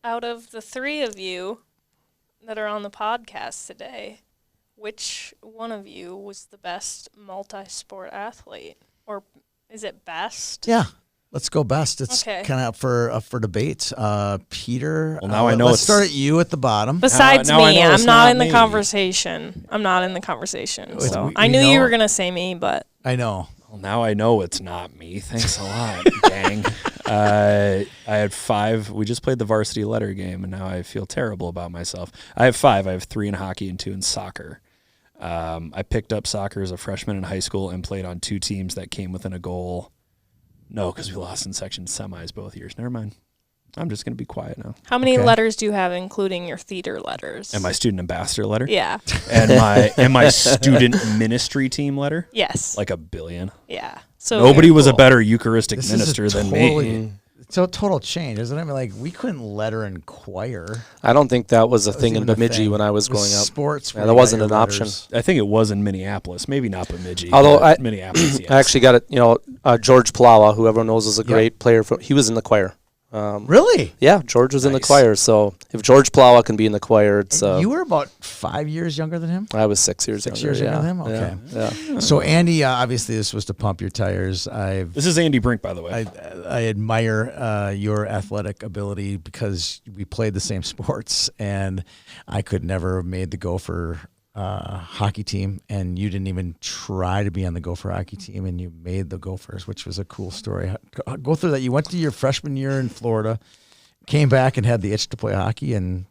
out of the three of you that are on the podcast today, which one of you was the best multi-sport athlete? Or is it best? Yeah. Let's go best. It's Okay. kind of up for debate. Peter, Well, now I know let's it's- start at you at the bottom. Besides Now I me, know it's I'm not not in the me. conversation. I'm not in the conversation. It's- So we I knew you know- were going to say me, but I know. Well, now I know it's not me. Thanks a lot, gang. I had 5. We just played the varsity letter game, and now I feel terrible about myself. I have 5. I have 3 in hockey and 2 in soccer. I picked up soccer as a freshman in high school and played on 2 teams that came within a goal. No, because we lost in section semis both years. Never mind. I'm just going to be quiet now. how many Okay. letters do you have, including your theater letters? And my student ambassador letter? Yeah. And my student ministry team letter? Yes. Like 1 billion. Yeah. So Nobody was a cool. better Eucharistic This minister is a than totally, me. It's a total change, isn't it? I mean, like, we couldn't letter in choir. I don't think that was a That thing in even a Bemidji thing. when I was It was growing up. Sports. Yeah, where that you got wasn't your an option. letters. I think it was in Minneapolis, maybe not Bemidji. Although but Minneapolis, yes. I actually got it. George Plawa, who everyone knows is a Yep. great player. He was in the choir. Really? Yeah, George was in the Nice. choir. So if George Plawa can be in the choir, it's. You were about 5 years younger than him? I was 6 years 6 younger. years younger yeah. than him? Okay. Yeah. So, Andy, obviously, this was to pump your tires. This is Andy Brink, by the way. I admire your athletic ability because we played the same sports, and I could never have made the Gopher hockey team, and you didn't even try to be on the Gopher hockey team, and you made the Gophers, which was a cool story. Go through that. You went to your freshman year in Florida, came back and had the itch to play hockey, and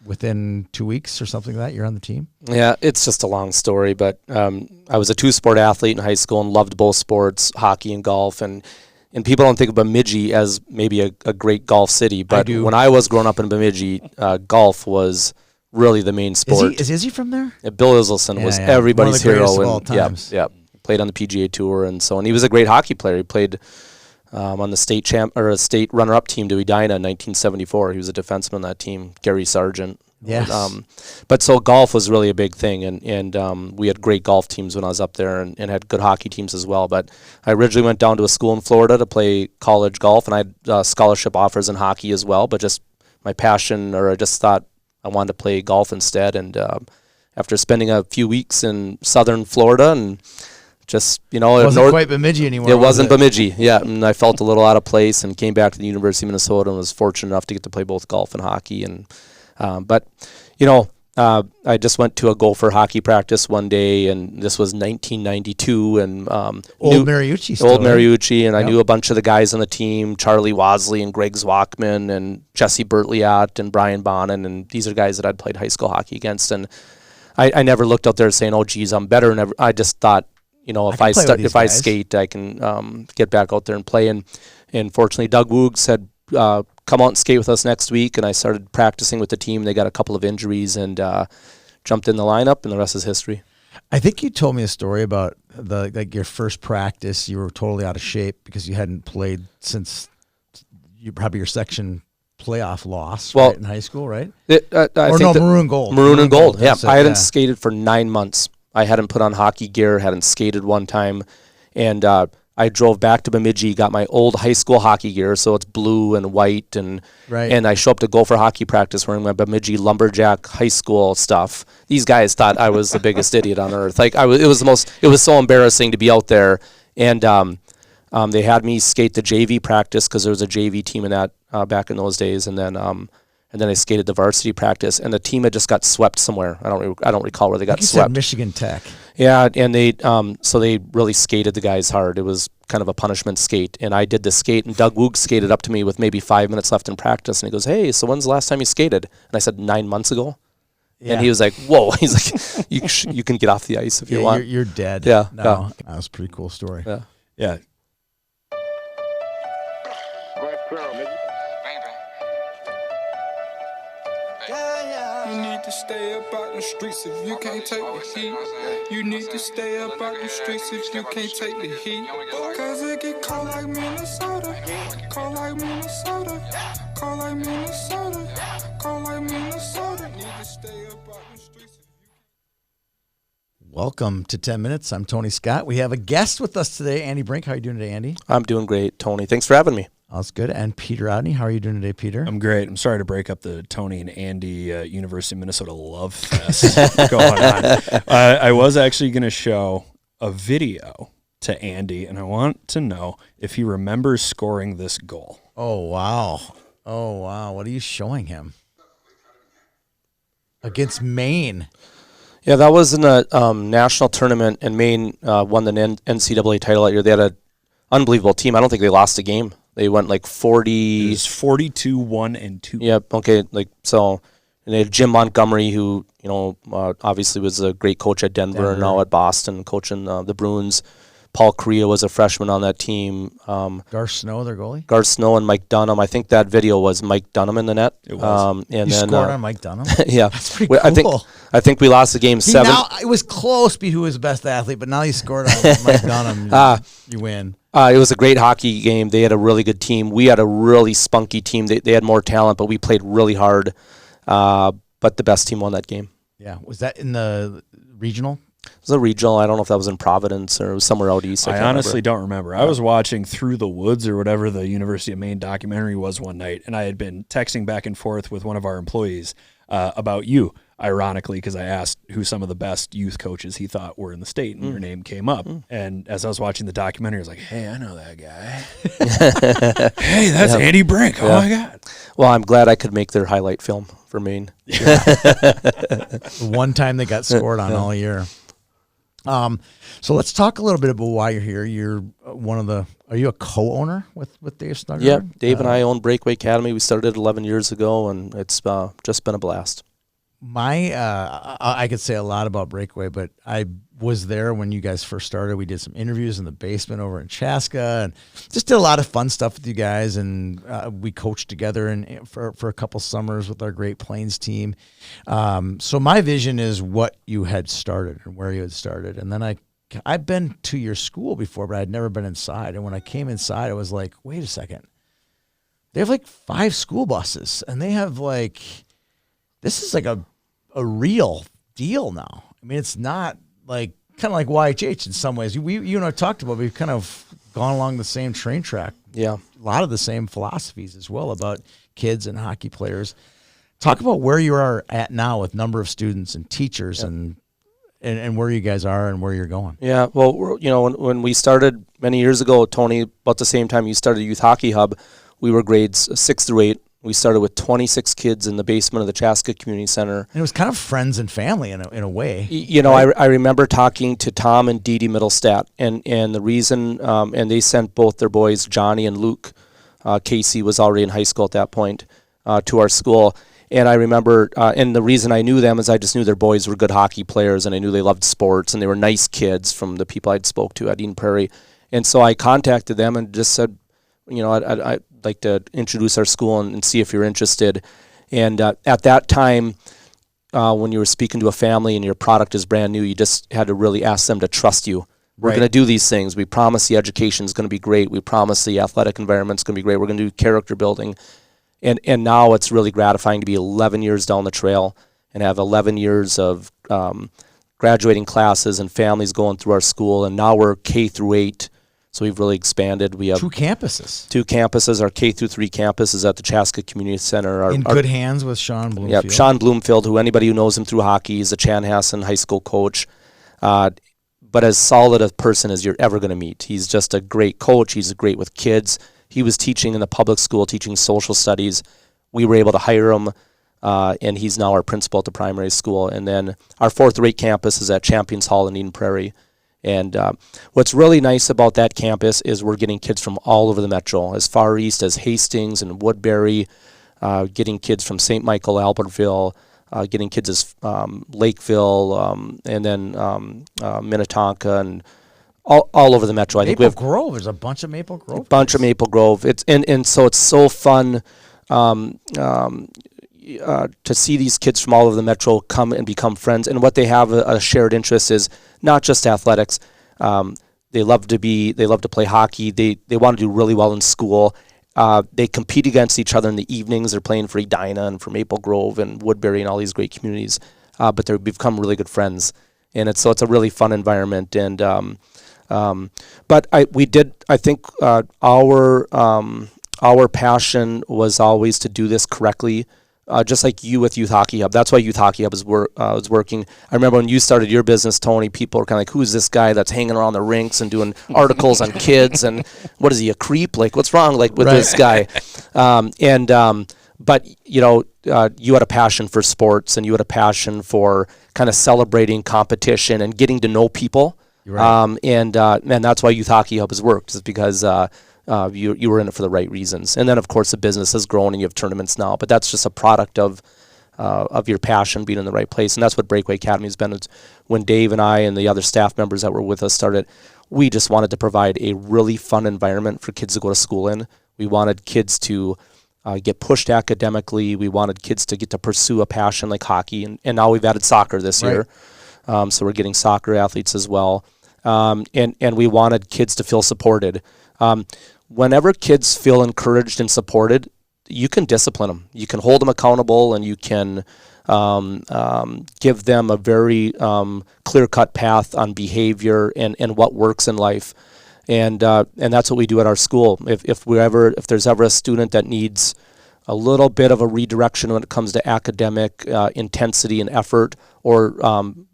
within 2 weeks or something like that, you're on the team. Yeah, it's just a long story, but I was a 2-sport athlete in high school and loved both sports, hockey and golf, and people don't think of Bemidji as maybe a great golf city, but do. when I was growing up in Bemidji, golf was really the main sport. Is he from there? Bill Iselson was Yeah. everybody's One of the greatest hero. of all And times. yeah, played on the PGA Tour and so on. He was a great hockey player. He played on the state state runner-up team to Edina in 1974. He was a defenseman on that team, Gary Sargent. Yes. But so golf was really a big thing, and we had great golf teams when I was up there and had good hockey teams as well. But I originally went down to a school in Florida to play college golf, and I had scholarship offers in hockey as well, but just my passion, or I just thought I wanted to play golf instead. And after spending a few weeks in southern Florida and just, It wasn't quite Bemidji anymore. it wasn't Bemidji, yeah, and I felt a little out of place and came back to the University of Minnesota and was fortunate enough to get to play both golf and hockey. And but I just went to a Gopher hockey practice one day, and this was 1992, and Old Mariucci still, Old right? Mariucci, and I Yep. knew a bunch of the guys on the team, Charlie Wasley and Greg Zwockman and Jesse Bertliat and Brian Bonin, and these are guys that I'd played high school hockey against, and I never looked out there saying, oh, geez, I'm better, and I just thought, if can play with these if I guys. skate, I can get back out there and play, and fortunately, Doug Woog said, come out and skate with us next week, and I started practicing with the team. They got a couple of injuries and jumped in the lineup, and the rest is history. I think you told me a story about your first practice. You were totally out of shape because you hadn't played since probably your section playoff loss right, in high school, right? Maroon and Gold. Yeah, That's it, I hadn't skated for 9 months. I hadn't put on hockey gear, hadn't skated one time, and I drove back to Bemidji, got my old high school hockey gear, so it's blue and white, and I show up to Gopher hockey practice wearing my Bemidji Lumberjack high school stuff. These guys thought I was the biggest idiot on earth. Like it was so embarrassing to be out there, and they had me skate the JV practice because there was a JV team in that back in those days, and then I skated the varsity practice, and the team had just got swept somewhere. I don't recall where they got swept. Michigan Tech. Yeah, and they really skated the guys hard. It was kind of a punishment skate, and I did the skate, and Doug Woog skated up to me with maybe 5 minutes left in practice, and he goes, "Hey, so when's the last time you skated?" And I said, 9 months ago. Yeah. And he was like, "Whoa!" He's like, "You can get off the ice if you want." You're dead. Yeah, no, that was a pretty cool story. Yeah. You need to stay up out the streets if you can't take the heat. You need to stay up out the streets if you can't take the heat. Cause it get cold like Minnesota. Cold like Minnesota. Cold like Minnesota. Cold like Minnesota. Need to stay up out the streets if you can't. Welcome to 10 Minutes. I'm Tony Scott. We have a guest with us today, Andy Brink. How are you doing today, Andy? I'm doing great, Tony. Thanks for having me. That's good. And Peter Odney, how are you doing today, Peter? I'm great. I'm sorry to break up the Tony and Andy University of Minnesota Love Fest going on. I was actually going to show a video to Andy, and I want to know if he remembers scoring this goal. Oh, wow. What are you showing him? Against Maine. Yeah, that was in a national tournament, and Maine won the NCAA title that year. They had an unbelievable team. I don't think they lost a game. They went like 40. It was 42-1-2. Yep. Okay. And they had Jim Montgomery, who obviously was a great coach at Denver and now at Boston, coaching the Bruins. Paul Correa was a freshman on that team. Garth Snow, their goalie. Garth Snow and Mike Dunham. I think that video was Mike Dunham in the net. It was. And you scored on Mike Dunham. Yeah, that's pretty cool. I think we lost the game 7. It was close. Be who was the best athlete, but now you scored on Mike Dunham. You win. It was a great hockey game. They had a really good team. We had a really spunky team. They had more talent, but we played really hard. But the best team won that game. Yeah. Was that in the regional? It was a regional. I don't know if that was in Providence or it was somewhere out east. I honestly don't remember. I was watching Through the Woods or whatever the University of Maine documentary was one night, and I had been texting back and forth with one of our employees about you, ironically, because I asked who some of the best youth coaches he thought were in the state, and your name came up. And as I was watching the documentary, I was like, hey, I know that guy. Hey, that's Andy Brink. Oh, my God. Well, I'm glad I could make their highlight film for Maine. One time they got scored on all year. So let's talk a little bit about why you're here. You're are you a co-owner with Dave Snuggerud? Yeah, Dave and I own Breakaway Academy. We started 11 years ago, and it's just been a blast. I could say a lot about Breakaway, but I was there when you guys first started. We did some interviews in the basement over in Chaska, and just did a lot of fun stuff with you guys. And we coached together for a couple summers with our Great Plains team. So my vision is what you had started and where you had started. And then I've been to your school before, but I'd never been inside. And when I came inside, I was like, wait a second. They have like 5 school buses, and they have this is like a real deal now. I mean, it's not kind of like YHH in some ways. You and I talked about, we've kind of gone along the same train track. Yeah. A lot of the same philosophies as well about kids and hockey players. Talk about where you are at now with number of students and teachers and where you guys are and where you're going. Yeah. Well, when we started many years ago, Tony, about the same time you started Youth Hockey Hub, we were grades 6 through 8. We started with 26 kids in the basement of the Chaska Community Center. And it was kind of friends and family in a way. Right? I remember talking to Tom and Dee Dee Middlestat, and the reason, and they sent both their boys, Johnny and Luke. Casey was already in high school at that point, to our school. And I remember, and the reason I knew them is I just knew their boys were good hockey players, and I knew they loved sports, and they were nice kids from the people I'd spoke to at Eden Prairie. And so I contacted them and just said, I'd like to introduce our school and see if you're interested. And at that time, when you were speaking to a family and your product is brand new, you just had to really ask them to trust you. We're going to do these things. We promise the education is going to be great. We promise the athletic environment is going to be great. We're going to do character building. And now it's really gratifying to be 11 years down the trail and have 11 years of graduating classes and families going through our school. And now we're K through 8. So we've really expanded. We have 2 campuses. 2 campuses. Our K through 3 campus is at the Chaska Community Center. In good hands with Sean Bloomfield. Yeah, Sean Bloomfield, who anybody who knows him through hockey, is a Chanhassen high school coach. But as solid a person as you're ever going to meet. He's just a great coach. He's great with kids. He was teaching in the public school, teaching social studies. We were able to hire him, and he's now our principal at the primary school. And then our 4th rate campus is at Champions Hall in Eden Prairie. And what's really nice about that campus is we're getting kids from all over the metro, as far east as Hastings and Woodbury, getting kids from St. Michael, Albertville, getting kids as Lakeville, and then Minnetonka, and all over the metro. I think we have Grove. There's a bunch of Maple Grove. A bunch of Maple Grove. And so it's so fun to see these kids from all over the metro come and become friends. And what they have a shared interest is not just athletics. They love to play hockey. They want to do really well in school. They compete against each other in the evenings. They're playing for Edina and for Maple Grove and Woodbury and all these great communities. But they've become really good friends. And it's a really fun environment. And but I think our our passion was always to do this correctly. Just like you with Youth Hockey Hub. That's why Youth Hockey Hub was working. I remember when you started your business, Tony, people were kind of like, who's this guy that's hanging around the rinks and doing articles on kids? And what is he, a creep? Like, what's wrong with this guy? But, you had a passion for sports, and you had a passion for kind of celebrating competition and getting to know people. Right. And that's why Youth Hockey Hub has worked, is because you were in it for the right reasons. And then, of course, the business has grown and you have tournaments now. But that's just a product of your passion being in the right place. And that's what Breakaway Academy has been. It's when Dave and I and the other staff members that were with us started, we just wanted to provide a really fun environment for kids to go to school in. We wanted kids to get pushed academically. We wanted kids to get to pursue a passion like hockey. And now we've added soccer this year. So we're getting soccer athletes as well. And we wanted kids to feel supported. Whenever kids feel encouraged and supported, you can discipline them. You can hold them accountable, and you can give them a very clear-cut path on behavior and what works in life. And that's what we do at our school. If there's ever a student that needs a little bit of a redirection when it comes to academic intensity and effort, or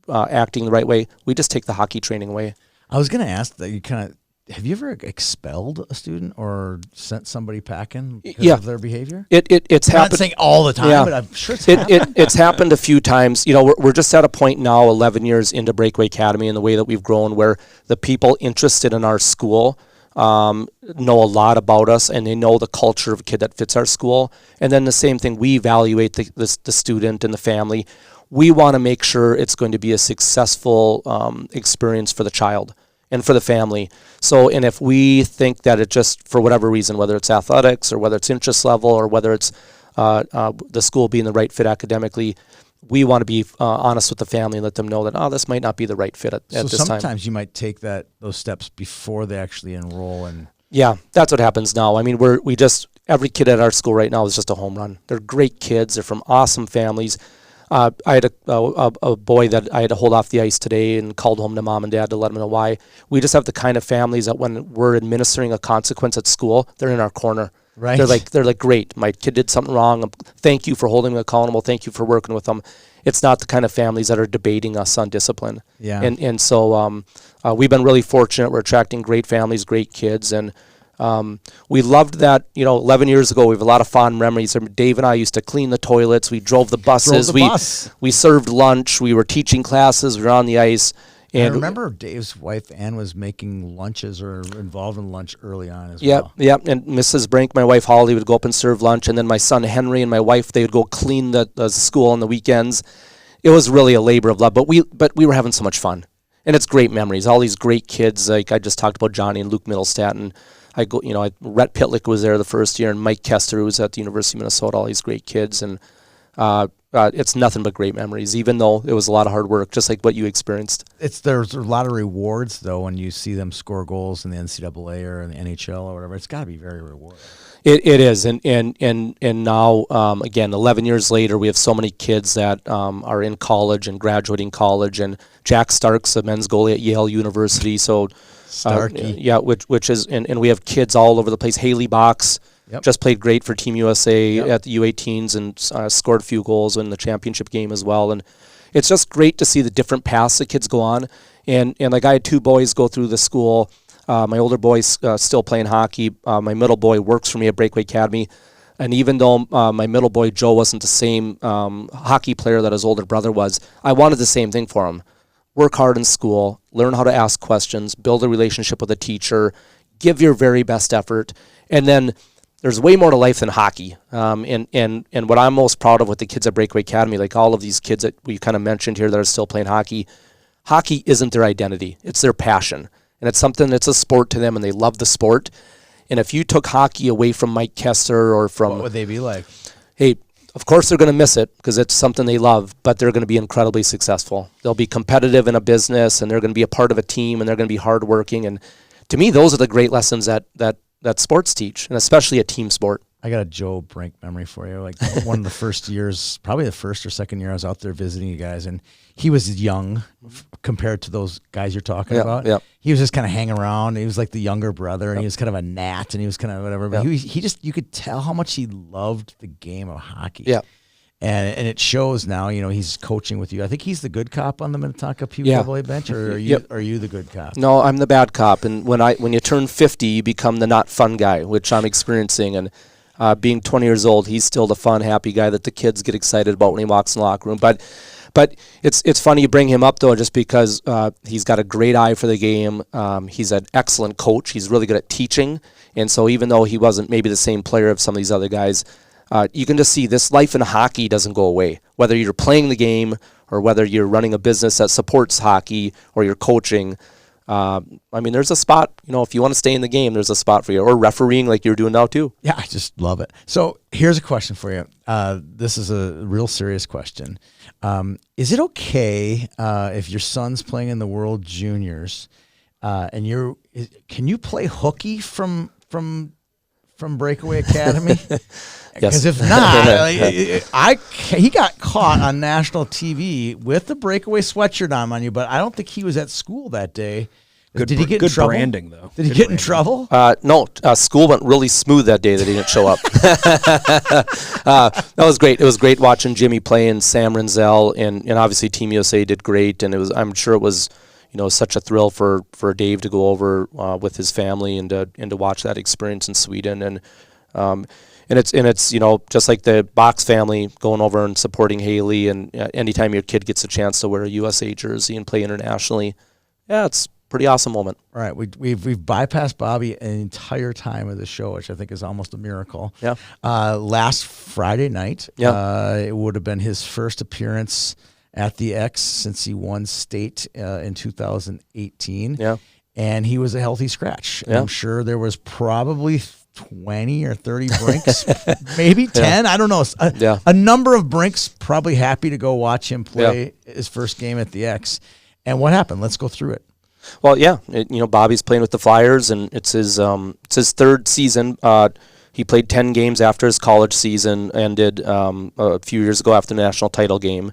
acting the right way, we just take the hockey training away. I was going to ask that have you ever expelled a student or sent somebody packing because of their behavior? It's happened. I'm not saying all the time, but I'm sure it's happened. It's happened a few times. We're just at a point now, 11 years into Breakaway Academy, and the way that we've grown, where the people interested in our school know a lot about us, and they know the culture of a kid that fits our school. And then the same thing, we evaluate the student and the family. We want to make sure it's going to be a successful experience for the child and for the family. So, and if we think that it just, for whatever reason, whether it's athletics or whether it's interest level or whether it's the school being the right fit academically, we want to be honest with the family and let them know that, this might not be the right fit at this time. So sometimes you might take those steps before they actually enroll. And yeah, that's what happens now. I mean, every kid at our school right now is just a home run. They're great kids. They're from awesome families. I had a boy that I had to hold off the ice today and called home to mom and dad to let them know why. We just have the kind of families that when we're administering a consequence at school, they're in our corner. Right. They're like, great, my kid did something wrong. Thank you for holding them accountable. Thank you for working with them. It's not the kind of families that are debating us on discipline. Yeah. And so we've been really fortunate. We're attracting great families, great kids, and we loved that. 11 years ago, we have a lot of fond memories. Dave and I used to clean the toilets. We drove the buses. We served lunch. We were teaching classes. We were on the ice. And I remember Dave's wife, Ann, was making lunches or involved in lunch early on as well. Yeah. And Mrs. Brink, my wife, Holly, would go up and serve lunch. And then my son, Henry, and my wife, they would go clean the school on the weekends. It was really a labor of love. But we were having so much fun. And it's great memories. All these great kids. Like I just talked about Johnny and Luke Middlestat. And Rhett Pitlick was there the first year. And Mike Kester, who was at the University of Minnesota. All these great kids. And it's nothing but great memories, even though it was a lot of hard work, just like what you experienced. There's a lot of rewards, though, when you see them score goals in the NCAA or in the NHL or whatever. It's got to be very rewarding. It is, and now again, 11 years later, we have so many kids that are in college and graduating college. And Jack Stark's a men's goalie at Yale University, so Starkey, which is, and we have kids all over the place. Haley Box. Yep. Just played great for Team USA at the U18s and scored a few goals in the championship game as well. And it's just great to see the different paths that kids go on. And like I had two boys go through the school. My older boy's still playing hockey. My middle boy works for me at Breakaway Academy. And even though my middle boy, Joe, wasn't the same hockey player that his older brother was, I wanted the same thing for him. Work hard in school, learn how to ask questions, build a relationship with a teacher, give your very best effort, and then there's way more to life than hockey. And what I'm most proud of with the kids at Breakaway Academy, like all of these kids that we kind of mentioned here that are still playing hockey isn't their identity. It's their passion. And it's something that's a sport to them, and they love the sport. And if you took hockey away from Mike Kester or from... What would they be like? Hey, of course they're going to miss it because it's something they love, but they're going to be incredibly successful. They'll be competitive in a business, and they're going to be a part of a team, and they're going to be hardworking. And to me, those are the great lessons that sports teach, and especially a team sport. I got a Joe Brink memory for you. Like one of the first years, probably the first or second year I was out there visiting you guys, and he was young compared to those guys you're talking about. Yeah. He was just kind of hanging around. He was like the younger brother, and he was kind of a gnat, and he was kind of whatever. But he just, you could tell how much he loved the game of hockey. Yeah. And it shows now. You know, he's coaching with you. I think he's the good cop on the Minnetonka PWA bench, or are you the good cop? No, I'm the bad cop. And when you turn 50, you become the not fun guy, which I'm experiencing. And being 20 years old, he's still the fun, happy guy that the kids get excited about when he walks in the locker room. But it's funny you bring him up, though, just because he's got a great eye for the game. He's an excellent coach. He's really good at teaching. And so even though he wasn't maybe the same player of some of these other guys, you can just see this life in hockey doesn't go away. Whether you're playing the game or whether you're running a business that supports hockey or you're coaching, I mean, there's a spot, you know, if you want to stay in the game, there's a spot for you. Or refereeing like you're doing now too. Yeah, I just love it. So here's a question for you. This is a real serious question. Is it okay if your son's playing in the World Juniors and can you play hooky from Breakaway Academy? Because if not, he got caught on national TV with the Breakaway sweatshirt on you, but I don't think he was at school that day. Did he get in trouble? Good branding, though. Did he get in trouble? No, school went really smooth that day that he didn't show up. That was great. It was great watching Jimmy play and Sam Renzel, and obviously Team USA did great, and I'm sure it was, you know, such a thrill for Dave to go over with his family and to watch that experience in Sweden, and it's you know, just like the Box family going over and supporting Haley, and anytime your kid gets a chance to wear a USA jersey and play internationally, yeah, it's a pretty awesome moment. All right, we've bypassed Bobby an entire time of the show, which I think is almost a miracle. Yeah. Last Friday night, it would have been his first appearance at the X since he won state in 2018. Yeah. And he was a healthy scratch. Yeah. I'm sure there was probably 20 or 30 Brinks, maybe 10. I don't know. A number of Brinks probably happy to go watch him play his first game at the X. And what happened? Let's go through it. Well, yeah, you know, Bobby's playing with the Flyers, and it's his third season. He played 10 games after his college season ended a few years ago after the national title game.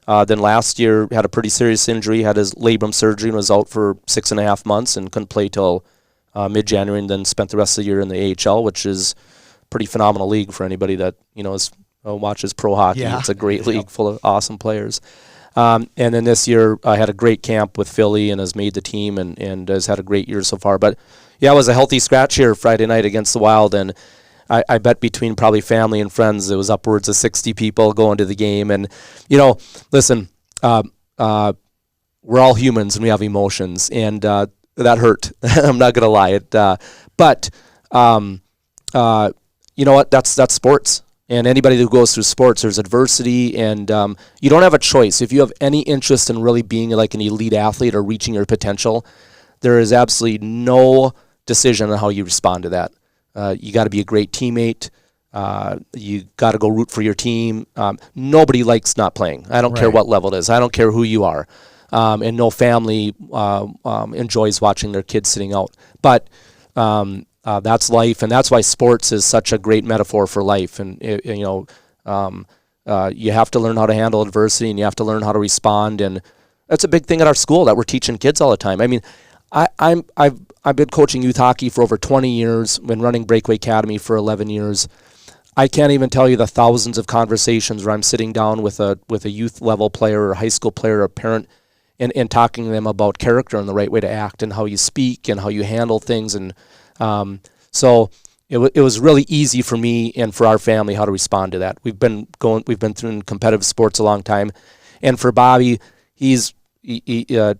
Then last year had a pretty serious injury, had his labrum surgery and was out for 6.5 months and couldn't play till mid-January, and then spent the rest of the year in the AHL, which is a pretty phenomenal league for anybody that, you know, watches pro hockey. Yeah. It's a great league full of awesome players. And then this year I had a great camp with Philly and has made the team and has had a great year so far. But yeah, it was a healthy scratch here Friday night against the Wild, and I bet between probably family and friends it was upwards of 60 people going to the game. And, you know, listen, we're all humans and we have emotions, and that hurt. I'm not going to lie. But you know what? That's sports. And anybody who goes through sports, there's adversity, and you don't have a choice. If you have any interest in really being like an elite athlete or reaching your potential, there is absolutely no decision on how you respond to that. You got to be a great teammate. You got to go root for your team. Nobody likes not playing. I don't care what level it is. I don't care who you are. And no family enjoys watching their kids sitting out. But that's life, and that's why sports is such a great metaphor for life. And you know, you have to learn how to handle adversity, and you have to learn how to respond. And that's a big thing at our school that we're teaching kids all the time. I mean, I've been coaching youth hockey for over 20 years. Been running Breakaway Academy for 11 years. I can't even tell you the thousands of conversations where I'm sitting down with a youth level player or a high school player or a parent, and talking to them about character and the right way to act and how you speak and how you handle things. And so it was really easy for me and for our family how to respond to that. We've been through competitive sports a long time, and for Bobby, he's a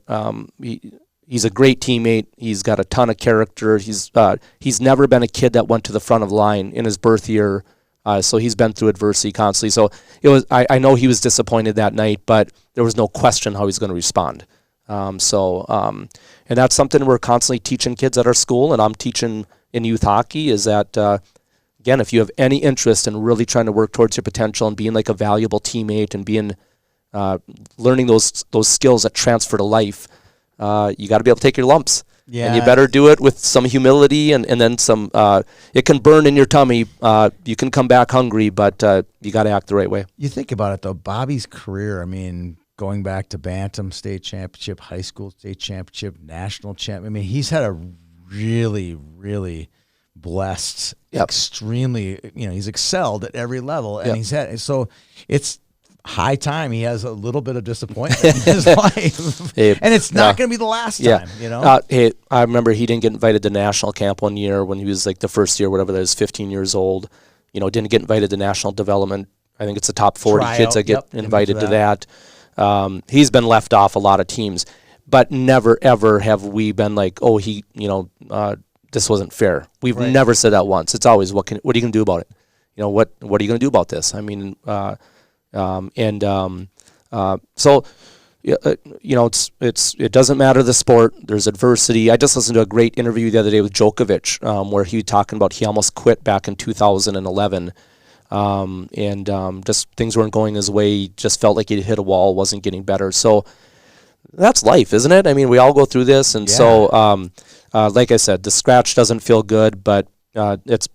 great teammate. He's got a ton of character. He's never been a kid that went to the front of the line in his birth year. So he's been through adversity constantly. So I know he was disappointed that night, but there was no question how he's going to respond. And that's something we're constantly teaching kids at our school, and I'm teaching in youth hockey, is that, again, if you have any interest in really trying to work towards your potential and being like a valuable teammate and being learning those skills that transfer to life, you got to be able to take your lumps. Yeah. And you better do it with some humility and then some, it can burn in your tummy. You can come back hungry, but you got to act the right way. You think about it, though, Bobby's career, I mean, going back to Bantam State Championship, high school state championship, national champ. I mean, he's had a really, really blessed, extremely, he's excelled at every level. And he's had, so it's high time he has a little bit of disappointment in his life. And it's not going to be the last time, Hey, I remember he didn't get invited to national camp one year when he was like the first year, whatever that is, 15 years old. Didn't get invited to national development. I think it's the top 40 kids that get invited to that. He's been left off a lot of teams, but never ever have we been like, oh, this wasn't fair. We've never said that once. It's always, what are you going to do about it? What are you going to do about this? I mean, it doesn't matter the sport. There's adversity. I just listened to a great interview the other day with Djokovic, where he was talking about he almost quit back in 2011. Just things weren't going his way. He just felt like he'd hit a wall, wasn't getting better. So that's life, isn't it? I mean, we all go through this. And so, like I said, the scratch doesn't feel good, but it's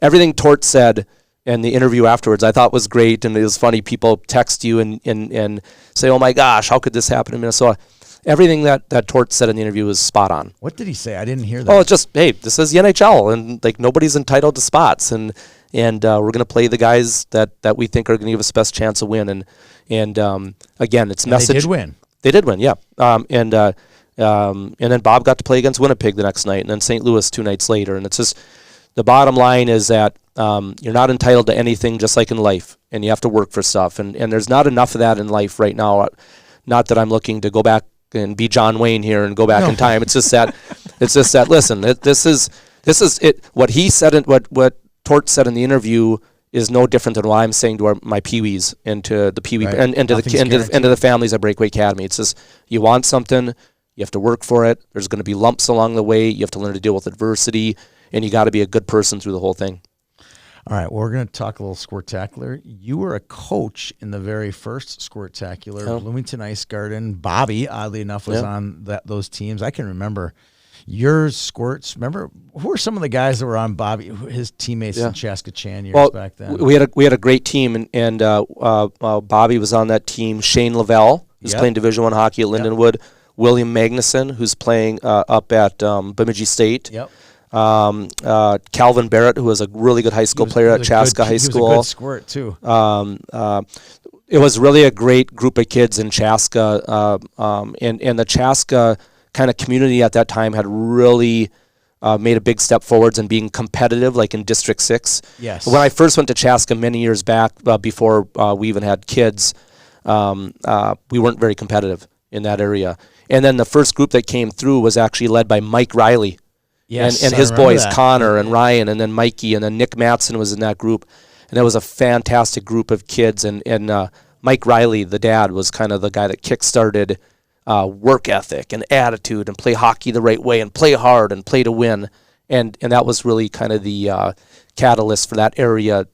everything Tort said in the interview afterwards I thought was great. And it was funny. People text you and say, oh my gosh, how could this happen in Minnesota? Everything that Tort said in the interview was spot on. What did he say? I didn't hear that. Oh, it's just, hey, this is the NHL, and like nobody's entitled to spots, and we're going to play the guys that we think are going to give us the best chance to win. And again, it's message. They did win. They did win, yeah. And then Bob got to play against Winnipeg the next night, and then St. Louis 2 nights later. And it's just, the bottom line is that you're not entitled to anything, just like in life, and you have to work for stuff. And there's not enough of that in life right now. Not that I'm looking to go back and be John Wayne here and go back in time. It's just that listen, this is it. What he said and what Tort said in the interview is no different than what I'm saying to my peewees and to the peewee and to the families at Breakaway Academy. It's just, you want something, you have to work for it. There's going to be lumps along the way. You have to learn to deal with adversity, and you got to be a good person through the whole thing. All right, well, we're going to talk a little Squirtacular. You were a coach in the very first Squirtacular, Bloomington Ice Garden. Bobby, oddly enough, was on those teams. I can remember your Squirts. Remember, who were some of the guys that were on Bobby, his teammates in Chaska Chan years back then? We had a great team, and Bobby was on that team. Shane Lavelle, who's playing Division I hockey at Lindenwood. William Magnuson, who's playing up at Bemidji State. Calvin Barrett, who was a really good high school player at Chaska High School. He was a good squirt, too. It was really a great group of kids in Chaska, and the Chaska kind of community at that time had really made a big step forwards in being competitive, like in District 6. Yes. When I first went to Chaska many years back, before we even had kids, we weren't very competitive in that area. And then the first group that came through was actually led by Mike Riley. Yes, and his boys, Connor and Ryan, and then Mikey, and then Nick Mattson was in that group. And it was a fantastic group of kids. And Mike Riley, the dad, was kind of the guy that kick-started work ethic and attitude and play hockey the right way and play hard and play to win. And that was really kind of the catalyst for that area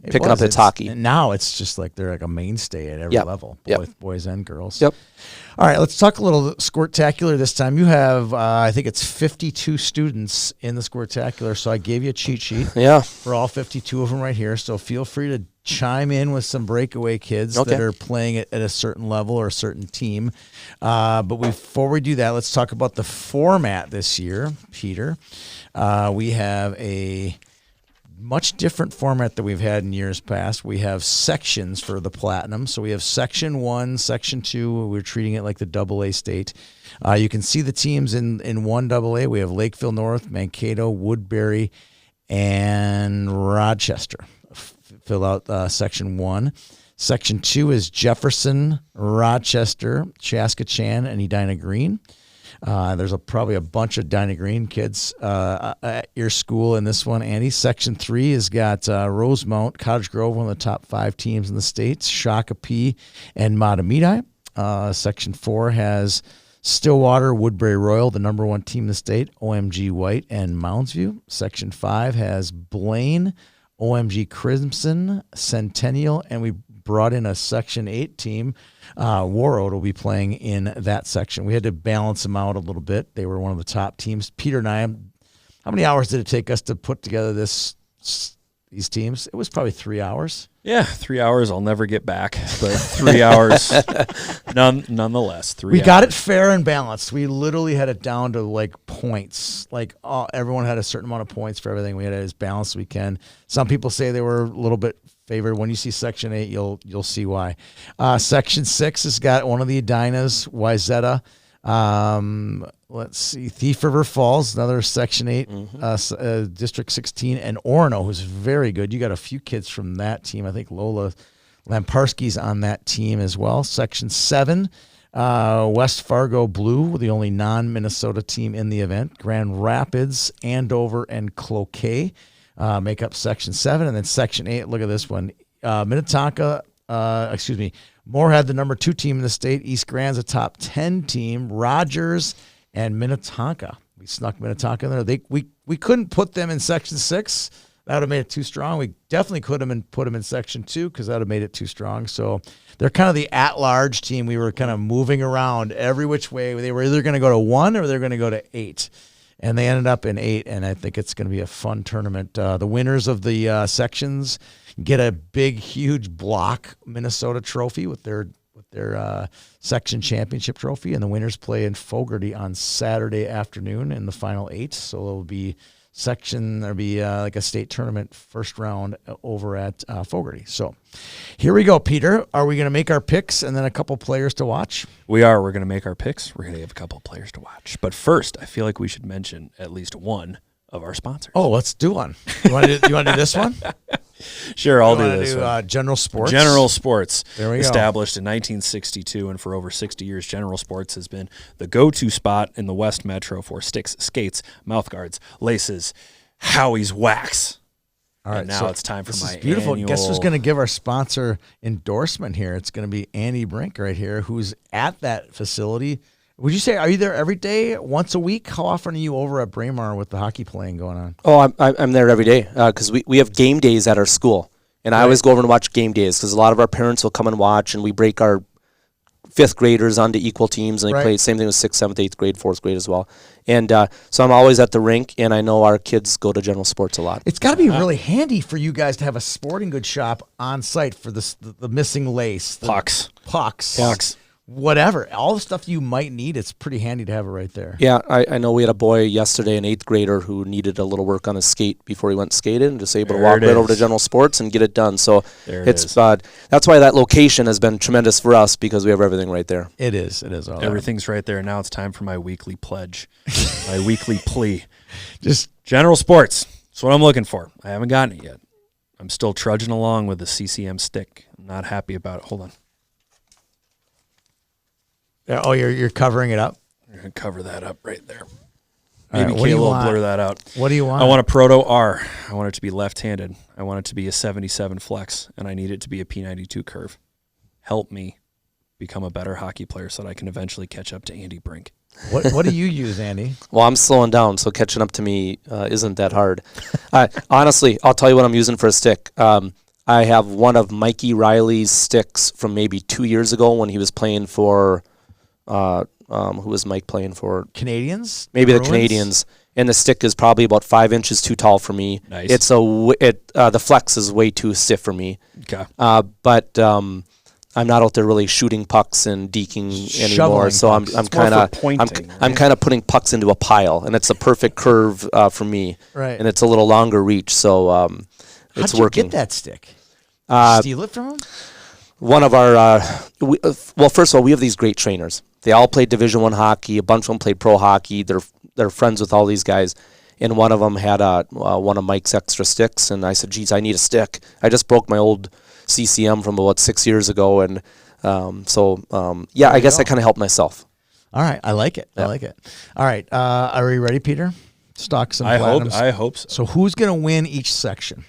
picking up its hockey. Now it's just like they're like a mainstay at every level, boys and girls. Yep. All right, let's talk a little Squirtacular this time. You have, I think it's 52 students in the Squirtacular, so I gave you a cheat sheet for all 52 of them right here. So feel free to chime in with some breakaway kids that are playing at a certain level or a certain team. But before we do that, let's talk about the format this year, Peter. We have a much different format than we've had in years past. We have sections for the Platinum. So we have Section 1, Section 2. We're treating it like the AA state. You can see the teams in 1AA. We have Lakeville North, Mankato, Woodbury, and Rochester. Fill out Section 1. Section 2 is Jefferson, Rochester, Chaska Chan, and Edina Green. There's probably a bunch of Edina Green kids at your school in this one, Andy. Section 3 has got Rosemount, Cottage Grove, one of the top 5 teams in the state, Shakopee, and Matamidi. Section 4 has Stillwater, Woodbury Royal, the number 1 team in the state, OMG White, and Moundsview. Section 5 has Blaine, OMG Crimson, Centennial, and we brought in a Section 8 team. Warroad will be playing in that section. We had to balance them out a little bit. They were one of the top teams. Peter and I, how many hours did it take us to put together these teams? It was probably 3 hours. Yeah, 3 hours I'll never get back, but 3 hours nonetheless. 3 We hours. got it fair and balanced. We literally had it down to like points. Like everyone had a certain amount of points for everything. We had it as balanced as we can. Some people say they were a little bit favored. When you see Section 8, you'll see why. Section 6 has got one of the Edinas, Wyzetta. Let's see, Thief River Falls, another Section 8, District 16, and Orono, who's very good. You got a few kids from that team. I think Lola Lamparski's on that team as well. Section 7, West Fargo Blue, the only non-Minnesota team in the event. Grand Rapids, Andover, and Cloquet make up Section 7. And then Section 8, look at this one. Minnetonka, Moorhead, the number 2 team in the state. East Grand's a top 10 team. Rogers and Minnetonka. We snuck Minnetonka in there. We couldn't put them in Section 6. That would have made it too strong. We definitely could have put them in Section 2 because that would have made it too strong. So they're kind of the at-large team. We were kind of moving around every which way. They were either going to go to 1 or they're going to go to 8. And they ended up in 8, and I think it's going to be a fun tournament. The winners of the sections get a big, huge block Minnesota trophy with their section championship trophy, and the winners play in Fogarty on Saturday afternoon in the final 8. So there'll be like a state tournament first round over at Fogarty. So here we go, Peter. Are we going to make our picks and then a couple players to watch? We are. We're going to make our picks. We're going to have a couple players to watch. But first, I feel like we should mention at least one of our sponsors. Oh, let's do one. You want to do this one? Sure, I'll do this one. General Sports. General Sports. There we go. Established in 1962, and for over 60 years, General Sports has been the go-to spot in the West Metro for sticks, skates, mouthguards, laces, Howie's wax. All right, and now it's time for this my is beautiful. annual... Guess who's going to give our sponsor endorsement here? It's going to be Andy Brink right here, who's at that facility. Would you say, are you there every day, once a week? How often are you over at Braemar with the hockey playing going on? Oh, I'm there every day because we have game days at our school. And I always go over and watch game days because a lot of our parents will come and watch, and we break our 5th graders onto equal teams, and they play same thing with 6th, 7th, 8th grade, 4th grade as well. And so I'm always at the rink, and I know our kids go to General Sports a lot. It's got to be really handy for you guys to have a sporting goods shop on site for the missing lace. Pucks. Whatever. All the stuff you might need, it's pretty handy to have it right there. Yeah, I know we had a boy yesterday, an 8th grader, who needed a little work on his skate before he went skating, and just able to walk right over to General Sports and get it done. So that's why that location has been tremendous for us, because we have everything right there. It is. Everything's right there. Now it's time for my weekly pledge, my weekly plea. Just General Sports. That's what I'm looking for. I haven't gotten it yet. I'm still trudging along with the CCM stick. I'm not happy about it. Hold on. Oh, you're covering it up? You're going to cover that up right there. All Maybe right, Kayla will blur that out. What do you want? I want a Proto R. I want it to be left-handed. I want it to be a 77 flex, and I need it to be a P92 curve. Help me become a better hockey player so that I can eventually catch up to Andy Brink. What do you use, Andy? Well, I'm slowing down, so catching up to me isn't that hard. Honestly, I'll tell you what I'm using for a stick. I have one of Mikey Riley's sticks from maybe 2 years ago when he was playing for... who was Mike playing for? Canadians? Maybe the Canadians. And the stick is probably about 5 inches too tall for me. Nice. The flex is way too stiff for me. Okay. But I'm not out there really shooting pucks and deking anymore. So I'm kind of putting pucks into a pile, and it's a perfect curve for me. Right. And it's a little longer reach, so it's How'd you working. get that stick? Steal it from him? One of our well, first of all, we have these great trainers. They all played Division I hockey. A bunch of them played pro hockey. They're friends with all these guys, and one of them had one of Mike's extra sticks. And I said, "Geez, I need a stick. I just broke my old CCM from about 6 years ago." And I guess I kind of helped myself. All right, I like it. Yeah. I like it. All right, are we ready, Peter? Stock some I platinums. hope so. So who's gonna win each section?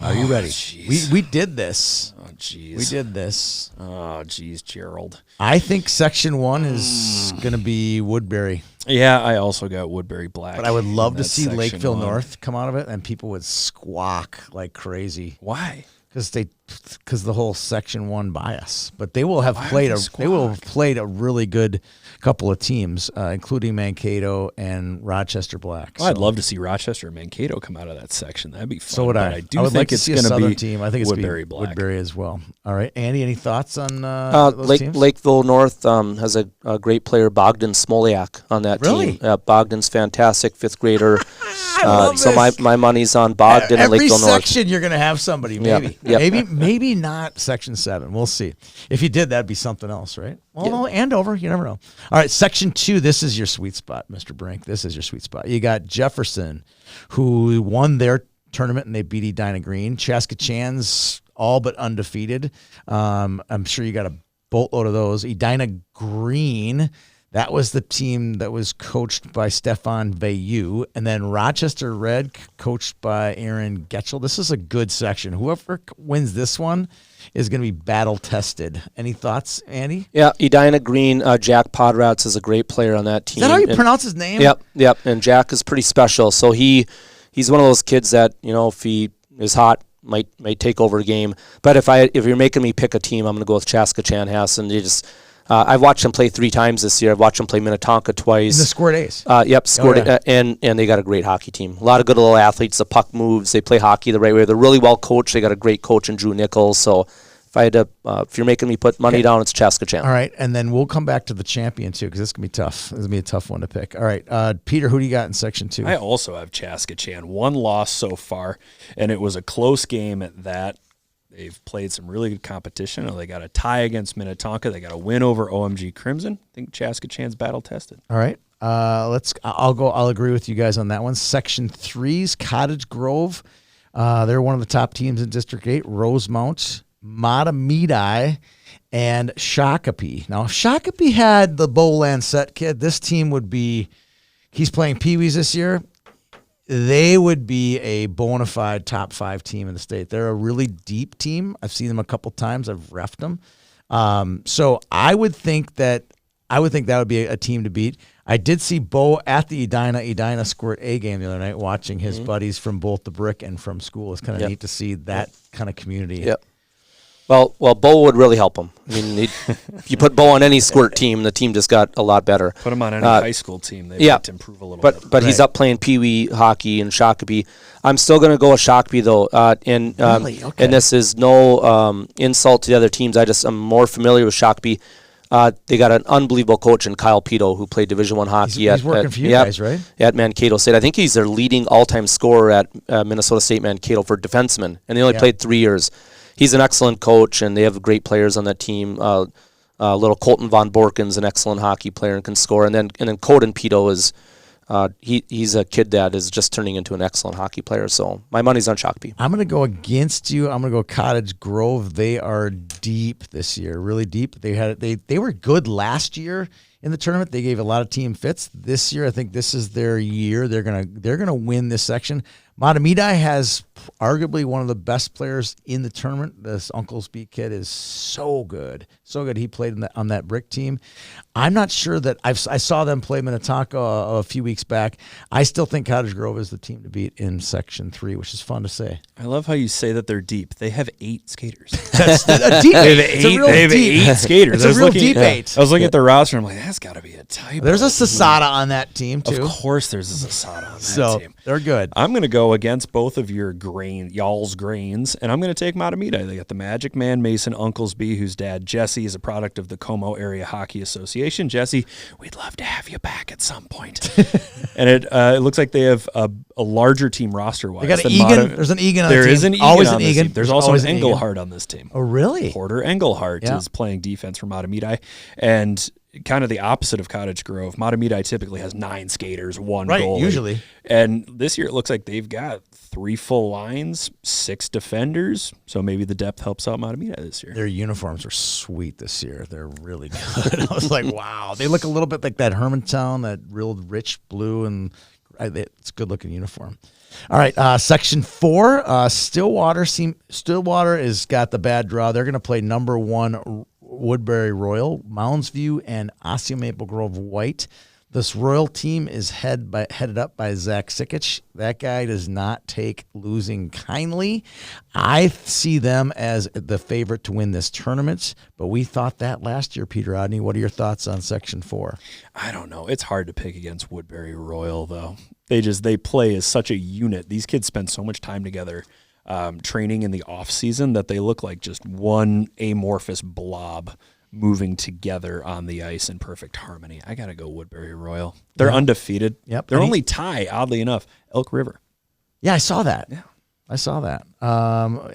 Are you ready? Jeez. We did this. Oh, jeez. We did this. Oh, jeez, Gerald. I think section 1 is going to be Woodbury. Yeah, I also got Woodbury Black. But I would love to in that see section Lakeville one. North come out of it, and people would squawk like crazy. Why? Because they because the whole Section 1 bias. But they will have played a really good couple of teams, including Mankato and Rochester Black. Well, I'd love to see Rochester and Mankato come out of that section. That'd be fun. So would I. I do would think like to it's see a going to Southern be team. I think it's Woodbury Black. Woodbury as well. All right, Andy, any thoughts on those teams? Lakeville North has a great player, Bogdan Smoliak, on that team. Bogdan's fantastic, 5th grader. So my money's on Bogdan and Lakeville North. Every section you're going to have somebody, maybe. Yep. Maybe not Section 7. We'll see. If you did, that'd be something else, right? Well, no, Andover, you never know. All right, Section 2, this is your sweet spot, Mr. Brink. This is your sweet spot. You got Jefferson, who won their tournament, and they beat Edina Green. Chaskachan's all but undefeated. I'm sure you got a boatload of those. Edina Green, that was the team that was coached by Stefan Veilleux. And then Rochester Red, coached by Aaron Getchell. This is a good section. Whoever wins this one is going to be battle-tested. Any thoughts, Andy? Yeah, Edina Green, Jack Podratz is a great player on that team. Is that how you pronounce his name? Yep. And Jack is pretty special. So he's one of those kids that, if he is hot, might take over a game. But if you're making me pick a team, I'm going to go with Chaskachan. And I've watched him play 3 times this year. I've watched him play Minnetonka twice. In the scored ace. Scored and they got a great hockey team. A lot of good little athletes. The puck moves. They play hockey the right way. They're really well coached. They got a great coach in Drew Nichols. So if you're making me put money down, it's Chaskachan. All right, and then we'll come back to the champion too, because this is gonna be tough. This is gonna be a tough one to pick. All right, Peter, who do you got in Section 2? I also have Chaskachan. 1 loss so far, and it was a close game at that. They've played some really good competition. They got a tie against Minnetonka. They got a win over OMG Crimson. I think Chaskachan's battle tested. All right, I'll agree with you guys on that one. Section 3's Cottage Grove. They're one of the top teams in District 8. Rosemount, Matamidi, and Shakopee. Now, if Shakopee had the Bo Lancette kid, this team would be, he's playing Pee-wees this year, they would be a bona fide top 5 team in the state. They're a really deep team. I've seen them a couple times. I've reffed them. So I would think that would be a team to beat. I did see Bo at the Edina Squirt A game the other night, watching his buddies from both the Brick and from school. It's kind of neat to see that kind of community. Yep. Well, Bo would really help him. I mean, if you put Bo on any squirt team, the team just got a lot better. Put him on any high school team, they might improve a little bit. But he's up playing Pee-wee hockey in Shakopee. I'm still going to go with Shakopee, though. Really? Okay. And this is no insult to the other teams. I'm more familiar with Shakopee. They got an unbelievable coach in Kyle Pito, who played Division I hockey. He's working for you guys, right? At Mankato State. I think he's their leading all-time scorer at Minnesota State Mankato for defensemen, and they only played 3 years. He's an excellent coach, and they have great players on that team. Little Colton Von Borken's an excellent hockey player and can score. And then Coden Pito is he's a kid that is just turning into an excellent hockey player. So my money's on Shakopee. I'm going to go against you. I'm going to go Cottage Grove. They are deep this year, really deep. They were good last year in the tournament. They gave a lot of team fits. This year, I think this is their year. They're gonna win this section. Matamidi has arguably one of the best players in the tournament. This Uncle Speed kid is so good. He played on that Brick team. I'm not sure that I saw them play Minnetonka a few weeks back. I still think Cottage Grove is the team to beat in Section 3, which is fun to say. I love how you say that they're deep. They have 8 skaters. That's a deep 8. They have 8 skaters. It's a real deep 8. I was looking at the roster. I'm like, that's got to be a typo. There's a Sasada on that team too. Of course, there's a Sasada on that team. They're good. I'm going to go against both of your y'all's grains, and I'm going to take Matamidi. They got the Magic Man, Mason Unklesby, whose dad, Jesse, is a product of the Como Area Hockey Association. Jesse, we'd love to have you back at some point. And it looks like they have a larger team roster-wise. They got an Egan. There's an Egan on the team. There is an Egan always on an this Egan. team. There's also an Engelhardt on this team. Oh, really? Porter Engelhardt is playing defense for Matamidi. And kind of the opposite of Cottage Grove. Matamidi typically has 9 skaters, 1 goalie. Usually. And this year it looks like they've got 3 full lines, 6 defenders. So maybe the depth helps out Matamidi this year. Their uniforms are sweet this year. They're really good. I was like, wow. They look a little bit like that Hermantown, that real rich blue, and it's a good-looking uniform. All right, Section 4, Stillwater has got the bad draw. They're going to play number 1 Woodbury Royal, Mounds View, and Osseo Maple Grove White. This Royal team is headed up by Zach Sikic. That guy does not take losing kindly. I see them as the favorite to win this tournament, but we thought that last year, Peter Odney. What are your thoughts on Section 4? I don't know. It's hard to pick against Woodbury Royal, though. They play as such a unit. These kids spend so much time together training in the off season that they look like just one amorphous blob moving together on the ice in perfect harmony. I got to go Woodbury Royal. They're undefeated. Yep. Their only tie, oddly enough, Elk River. Yeah, I saw that. Yeah. I saw that.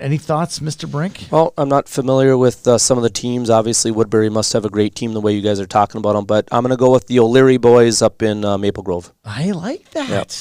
Any thoughts, Mr. Brink? Well, I'm not familiar with some of the teams. Obviously, Woodbury must have a great team the way you guys are talking about them, but I'm going to go with the O'Leary boys up in Maple Grove. I like that. Yep.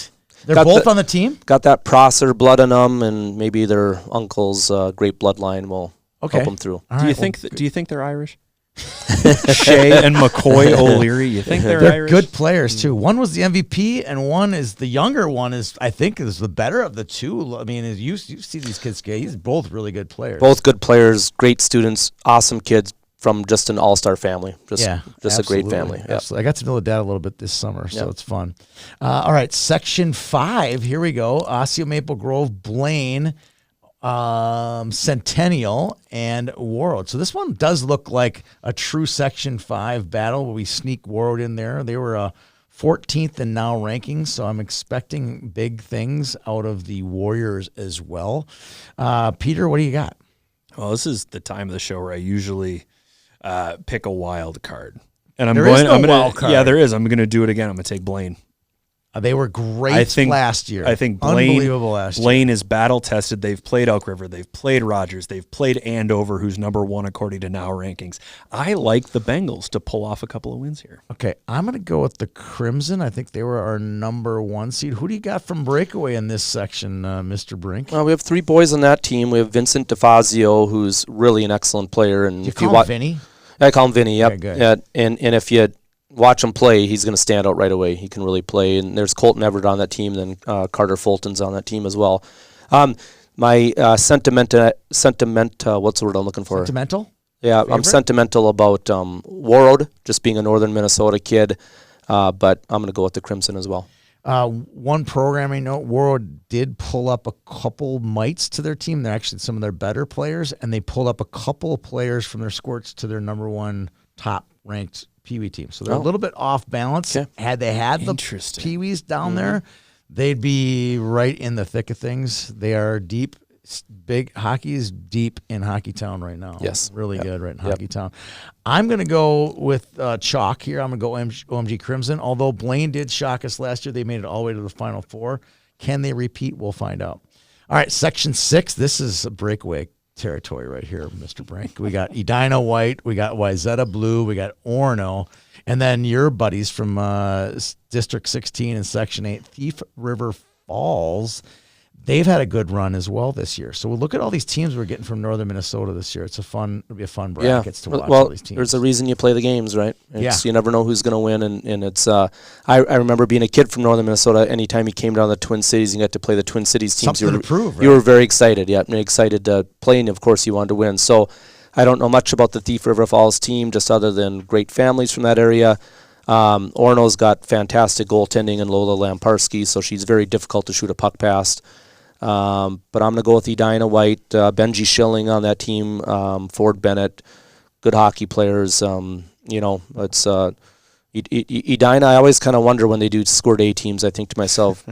They're Got both on the team? Got that Prosser blood in them, and maybe their uncle's great bloodline will help them through. All Do you right, think they're Irish? Shea and McCoy O'Leary, you think they're Irish? good players too. One was the MVP, and one is the younger one. I think is the better of the two. I mean, you see these kids skate. He's both really good players. Both good players, great students, awesome kids from just an all-star family. Just a great family. Yep. Absolutely. I got to know the dad a little bit this summer, so it's fun. All right, Section 5. Here we go. Osseo Maple Grove, Blaine, Centennial, and Warroad. So this one does look like a true Section 5 battle where we sneak Warroad in there. They were 14th in now rankings, so I'm expecting big things out of the Warriors as well. Peter, what do you got? Well, this is the time of the show where I usually pick a wild card. And I'm wild card. Yeah, there is. I'm going to do it again. I'm going to take Blaine. They were great last year. I think unbelievable last year. Blaine is battle tested. They've played Elk River. They've played Rogers. They've played Andover, who's number 1 according to now rankings. I like the Bengals to pull off a couple of wins here. Okay, I'm going to go with the Crimson. I think they were our number 1 seed. Who do you got from Breakaway in this section, Mr. Brink? Well, we have 3 boys on that team. We have Vincent DeFazio, who's really an excellent player. And you call him Vinny? I call him Vinny, yep. Okay, good. And if you watch him play, he's going to stand out right away. He can really play. And there's Colton Everett on that team, then Carter Fulton's on that team as well. My sentimental, what's the word I'm looking for? Sentimental? Yeah, favorite? I'm sentimental about Warroad, just being a northern Minnesota kid, but I'm going to go with the Crimson as well. One programming note, Warroad did pull up a couple mites to their team. They're actually some of their better players, and they pulled up a couple of players from their squirts to their number 1 top-ranked Pee-wee team. So they're a little bit off balance. Okay. Had they had the Pee-wees down there, they'd be right in the thick of things. They are deep. Big hockey is deep in Hockey Town right now. Yes. Really good right in Hockey Town. I'm going to go with chalk here. I'm going to go OMG Crimson. Although Blaine did shock us last year, they made it all the way to the Final Four. Can they repeat? We'll find out. All right, Section 6. This is a breakaway territory right here, Mr. Brink. We got Edina White, we got Wayzata Blue, we got Orono, and then your buddies from District 16 and Section 8, Thief River Falls. They've had a good run as well this year. So we'll look at all these teams we're getting from northern Minnesota this year. It'll be a fun brackets to watch all these teams. There's a reason you play the games, right? You never know who's going to win, and it's. I remember being a kid from northern Minnesota. Anytime you came down to the Twin Cities and got to play the Twin Cities teams, something to prove, right? You were very excited, excited to play, and of course you wanted to win. So I don't know much about the Thief River Falls team, just other than great families from that area. Orono's got fantastic goaltending and Lola Lamparski, so she's very difficult to shoot a puck past. But I'm going to go with Edina White, Benji Schilling on that team, Ford Bennett, good hockey players. It's Edina. I always kind of wonder when they do scored A teams. I think to myself,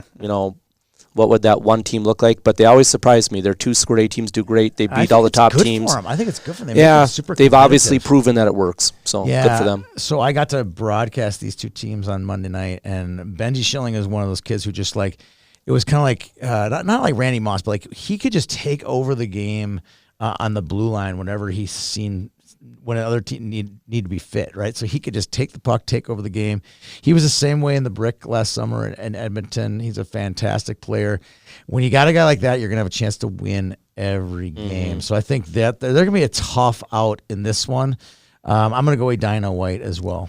what would that one team look like? But they always surprise me. Their 2 scored A teams do great. They beat all the top teams. I think it's good for them. They've obviously proven that it works. So good for them. So I got to broadcast these 2 teams on Monday night, and Benji Schilling is one of those kids who just it was kind of like not like Randy Moss, but he could just take over the game on the blue line whenever he's seen when another team need to be fit, right? So he could just take the puck, take over the game. He was the same way in the Brick last summer in Edmonton. He's a fantastic player. When you got a guy like that, you're going to have a chance to win every game. So I think that they're going to be a tough out in this one. I'm going to go Edina White as well.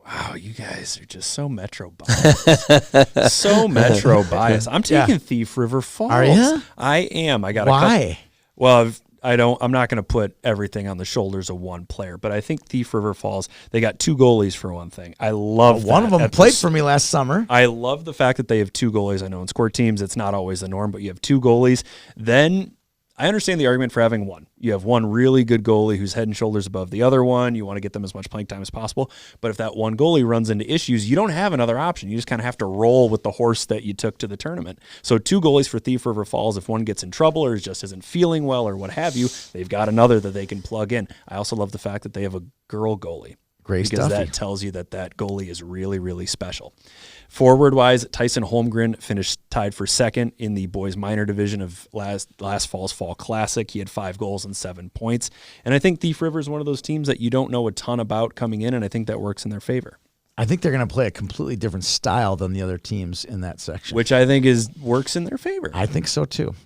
Wow, you guys are just so Metro biased. So Metro biased. I'm taking Thief River Falls. Are you? I am. I got Why? Well, I'm not going to put everything on the shoulders of one player, but I think Thief River Falls, they got 2 goalies for one thing. I love one of them played for me last summer. I love the fact that they have 2 goalies. I know in squirt teams it's not always the norm, but you have 2 goalies. Then I understand the argument for having one. You have one really good goalie who's head and shoulders above the other one. You want to get them as much playing time as possible. But if that one goalie runs into issues, you don't have another option. You just kind of have to roll with the horse that you took to the tournament. So 2 goalies for Thief River Falls. If one gets in trouble or just isn't feeling well or what have you, they've got another that they can plug in. I also love the fact that they have a girl goalie. Grace because Duffy. that tells you that goalie is really, really special. Forward-wise, Tyson Holmgren finished tied for second in the boys minor division of last fall's Fall Classic. He had 5 goals and 7 points. And I think Thief River is one of those teams that you don't know a ton about coming in, and I think that works in their favor. I think they're going to play a completely different style than the other teams in that section. Which I think works in their favor. I think so, too.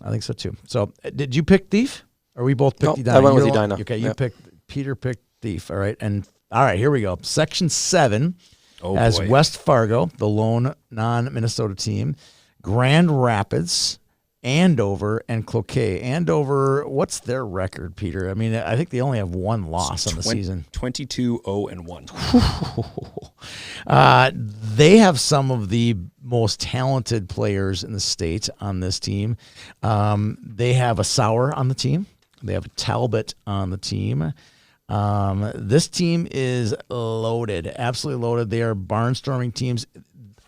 So did you pick Thief? Or we both picked Edina? I went with Edina. Okay, Peter picked Thief, all right. And all right, here we go. Section 7 has West Fargo, the lone non-Minnesota team, Grand Rapids, Andover, and Cloquet. Andover, what's their record, Peter? I mean, I think they only have 1 loss on the season. 22-0-1. They have some of the most talented players in the state on this team. They have a Sauer on the team. They have a Talbot on the team. This team is loaded, absolutely loaded. They are barnstorming teams.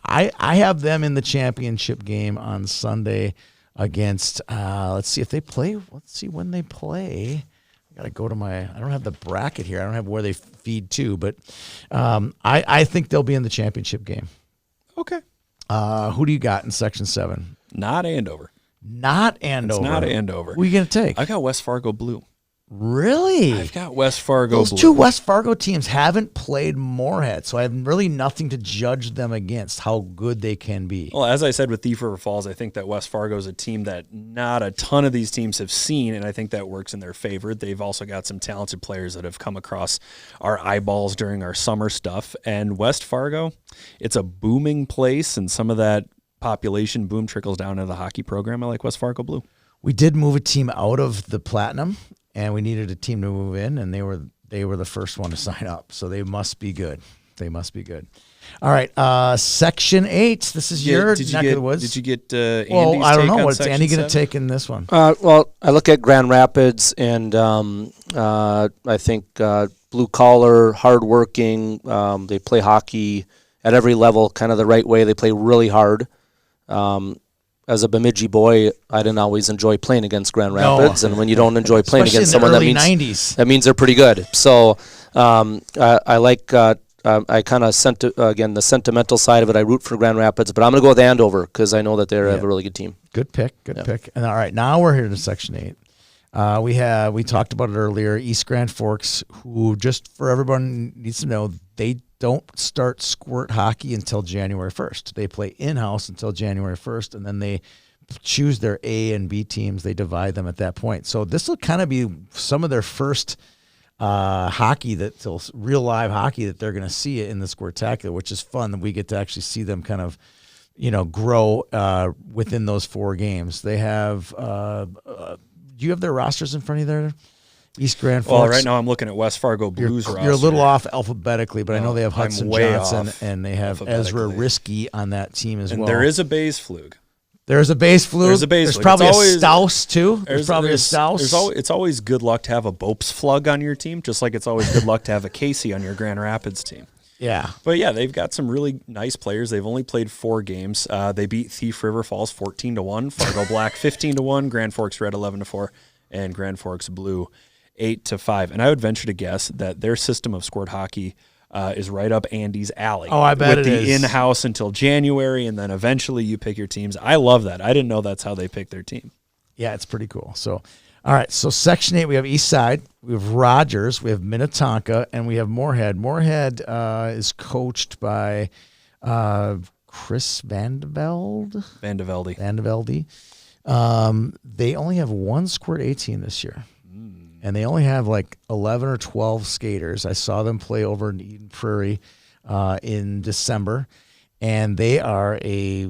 I have them in the championship game on Sunday against, let's see if they play. Let's see when they play. I got to go to I don't have the bracket here. I don't have where they feed to, but I think they'll be in the championship game. Okay. Who do you got in Section 7? Not Andover. Not Andover. It's not Andover. Who are you going to take? I got West Fargo Blue. Really? I've got West Fargo Those Blue. 2 West Fargo teams haven't played Moorhead, so I have really nothing to judge them against how good they can be. Well, as I said with Thief River Falls, I think that West Fargo is a team that not a ton of these teams have seen, and I think that works in their favor. They've also got some talented players that have come across our eyeballs during our summer stuff. And West Fargo, it's a booming place, and some of that population boom trickles down into the hockey program. I like West Fargo Blue. We did move a team out of the Platinum, and we needed a team to move in, and they were the first one to sign up, so they must be good. All right, Section 8. This is your neck of the woods. Did you get Andy's well, I don't take know. on What's Section Andy going to 7? take in this one? Well, I look at Grand Rapids, and I think blue collar, hardworking. They play hockey at every level, kind of the right way. They play really hard. As a Bemidji boy, I didn't always enjoy playing against Grand Rapids, and when you don't enjoy playing against someone, that means they're pretty good. So I like. I kind of again the sentimental side of it. I root for Grand Rapids, but I'm going to go with Andover because I know that they have a really good team. Good pick. And all right, now we're here to Section 8. We talked about it earlier. East Grand Forks, who just for everyone needs to know, they don't start squirt hockey until January 1st. They play in-house until January 1st, and then they choose their A and B teams. They divide them at that point. So this will kind of be some of their first hockey, real live hockey that they're going to see in the Squirtacular, which is fun. That we get to actually see them kind of, grow within those 4 games. They have. Do you have their rosters in front of you there? East Grand Forks. Well, right now I'm looking at West Fargo Blues roster. You're a little off alphabetically, but I know they have Hudson Johnson off and they have Ezra Risky on that team as well. And there is a Bays Flug. There's a Bays Flug. There's probably a Staus too. There's probably a Staus. It's always good luck to have a Bopes Flug on your team, just like it's always good luck to have a Casey on your Grand Rapids team. Yeah. But yeah, they've got some really nice players. They've only played 4 games. They beat Thief River Falls 14-1, Fargo Black 15-1, Grand Forks Red 11-4, and Grand Forks Blue 8-5. And I would venture to guess that their system of squirt hockey is right up Andy's alley. Oh, I bet with it the is. in-house until January, and then eventually you pick your teams. I love that. I didn't know that's how they pick their team. Yeah, it's pretty cool. So, all right. So Section 8, we have East Side, we have Rogers, we have Minnetonka, and we have Moorhead. Moorhead is coached by Chris Vandevelde. They only have 1 Squirt A team this year. And they only have like 11 or 12 skaters. I saw them play over in Eden Prairie in December, and they are a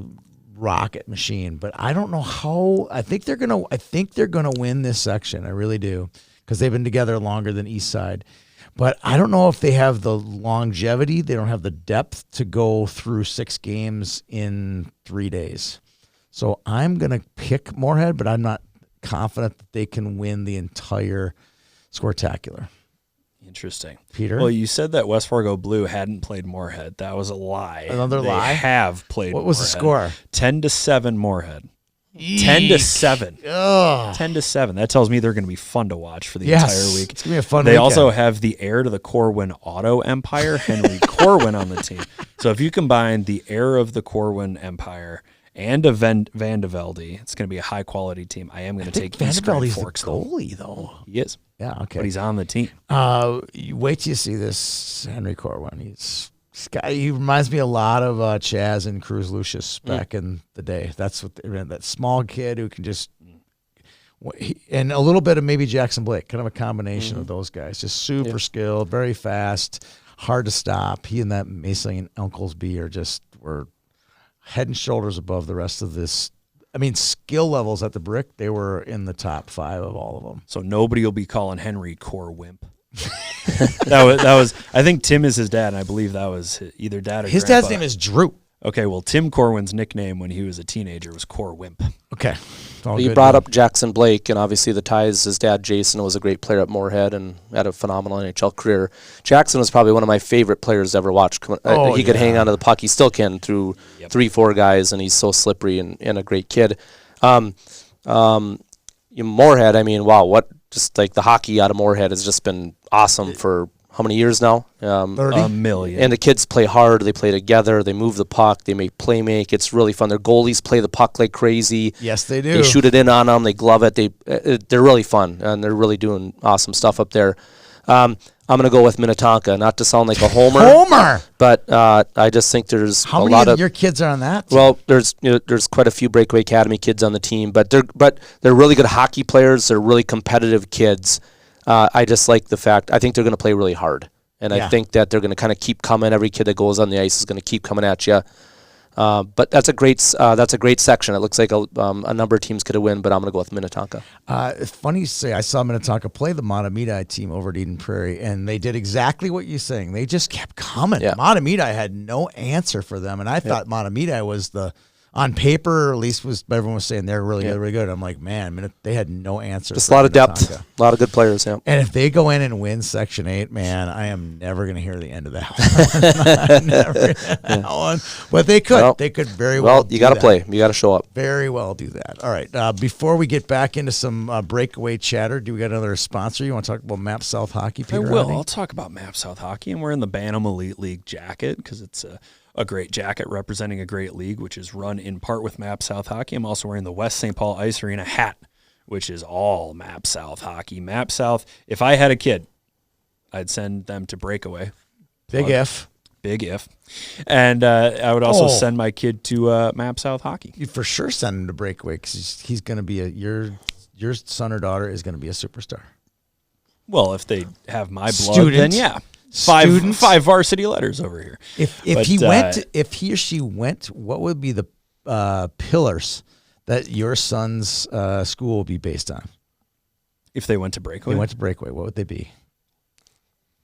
rocket machine, but I don't know how. I think they're gonna win this section. I really do, because they've been together longer than Eastside. But I don't know if they have the longevity. They don't have the depth to go through 6 games in 3 days. So I'm gonna pick Moorhead, but I'm not confident that they can win the entire Scortacular. Interesting. Peter? Well, you said that West Fargo Blue hadn't played Moorhead. That was a lie. Another they lie? Have played What was Moorhead. the score? 10-7 Moorhead. Eek. 10-7. Ugh. 10-7. That tells me they're going to be fun to watch for the Yes. entire week. It's going to be a fun They weekend. also have the heir to the Corwin Auto Empire, Henry Corwin, on the team. So if you combine the heir of the Corwin Empire and a Van de Velde, it's going to be a high-quality team. I am going to take Van East de Grand Velde's the Forks, though. goalie, though. He is, Yeah, okay. but he's on the team. You wait till you see this Henry Corwin. He reminds me a lot of Chaz and Cruz Lucius back in the day. That's what that small kid who can just, and a little bit of maybe Jackson Blake, kind of a combination of those guys. Just super skilled, very fast, hard to stop. He and that Mason Unklesby were head and shoulders above the rest of this. I mean, skill levels at the Brick, they were in the top 5 of all of them. So nobody will be calling Henry Corwimp. that was. I think Tim is his dad, and I believe that was either dad or His grandpa. dad's name is Drew. Okay, well, Tim Corwin's nickname when he was a teenager was Corwimp. Okay. You brought up Jackson Blake, and obviously the Ties, his dad Jason was a great player at Moorhead and had a phenomenal NHL career. Jackson was probably one of my favorite players to ever watch. He could hang on to the puck. He still can through 3-4 guys, and he's so slippery and a great kid. Moorhead, I mean, wow, what just like the hockey out of Moorhead has just been awesome for how many years now? 30? A million. And the kids play hard. They play together. They move the puck. They make play make. It's really fun. Their goalies play the puck like crazy. Yes, they do. They shoot it in on them. They glove it. They're really fun, and they're really doing awesome stuff up there. I'm going to go with Minnetonka, not to sound like a homer. But I just think there's How a many lot of of your kids are on that team? well, there's quite a few Breakaway Academy kids on the team, but they're really good hockey players. They're really competitive kids. I just like the fact I think they're going to play really hard. And I think that they're going to kind of keep coming. Every kid that goes on the ice is going to keep coming at you. But that's a great section. It looks like a number of teams could have win, but I'm going to go with Minnetonka. It's funny you say I saw Minnetonka play the Matamidi team over at Eden Prairie, and they did exactly what you're saying. They just kept coming. Yeah. Matamidi had no answer for them, and I thought Matamidi was on paper, at least everyone was saying they're really good, really good. I'm like, man, they had no answer. Just a lot of depth, a lot of good players. Yeah. And if they go in and win Section 8, man, I am never going to hear the end of that one. Never that one. But they could. They could very well. Well, you got to play. You got to show up. Very well do that. All right. Before we get back into some breakaway chatter, do we got another sponsor? You want to talk about Map South Hockey, Peter? I will. Rodney? I'll talk about Map South Hockey, and we're in the Bantam Elite League jacket because it's a great jacket representing a great league, which is run in part with Map South Hockey. I'm also wearing the West St. Paul Ice Arena hat, which is all Map South Hockey. Map South, if I had a kid, I'd send them to Breakaway. Big if. Big if. And I would also send my kid to Map South Hockey. You for sure send him to Breakaway because he's going to be your son or daughter is going to be a superstar. Well, if they have my blood, Student. then yeah. Five varsity letters over here. If he or she went, what would be the pillars that your son's school will be based on? If they went to Breakaway? They went to Breakaway. What would they be?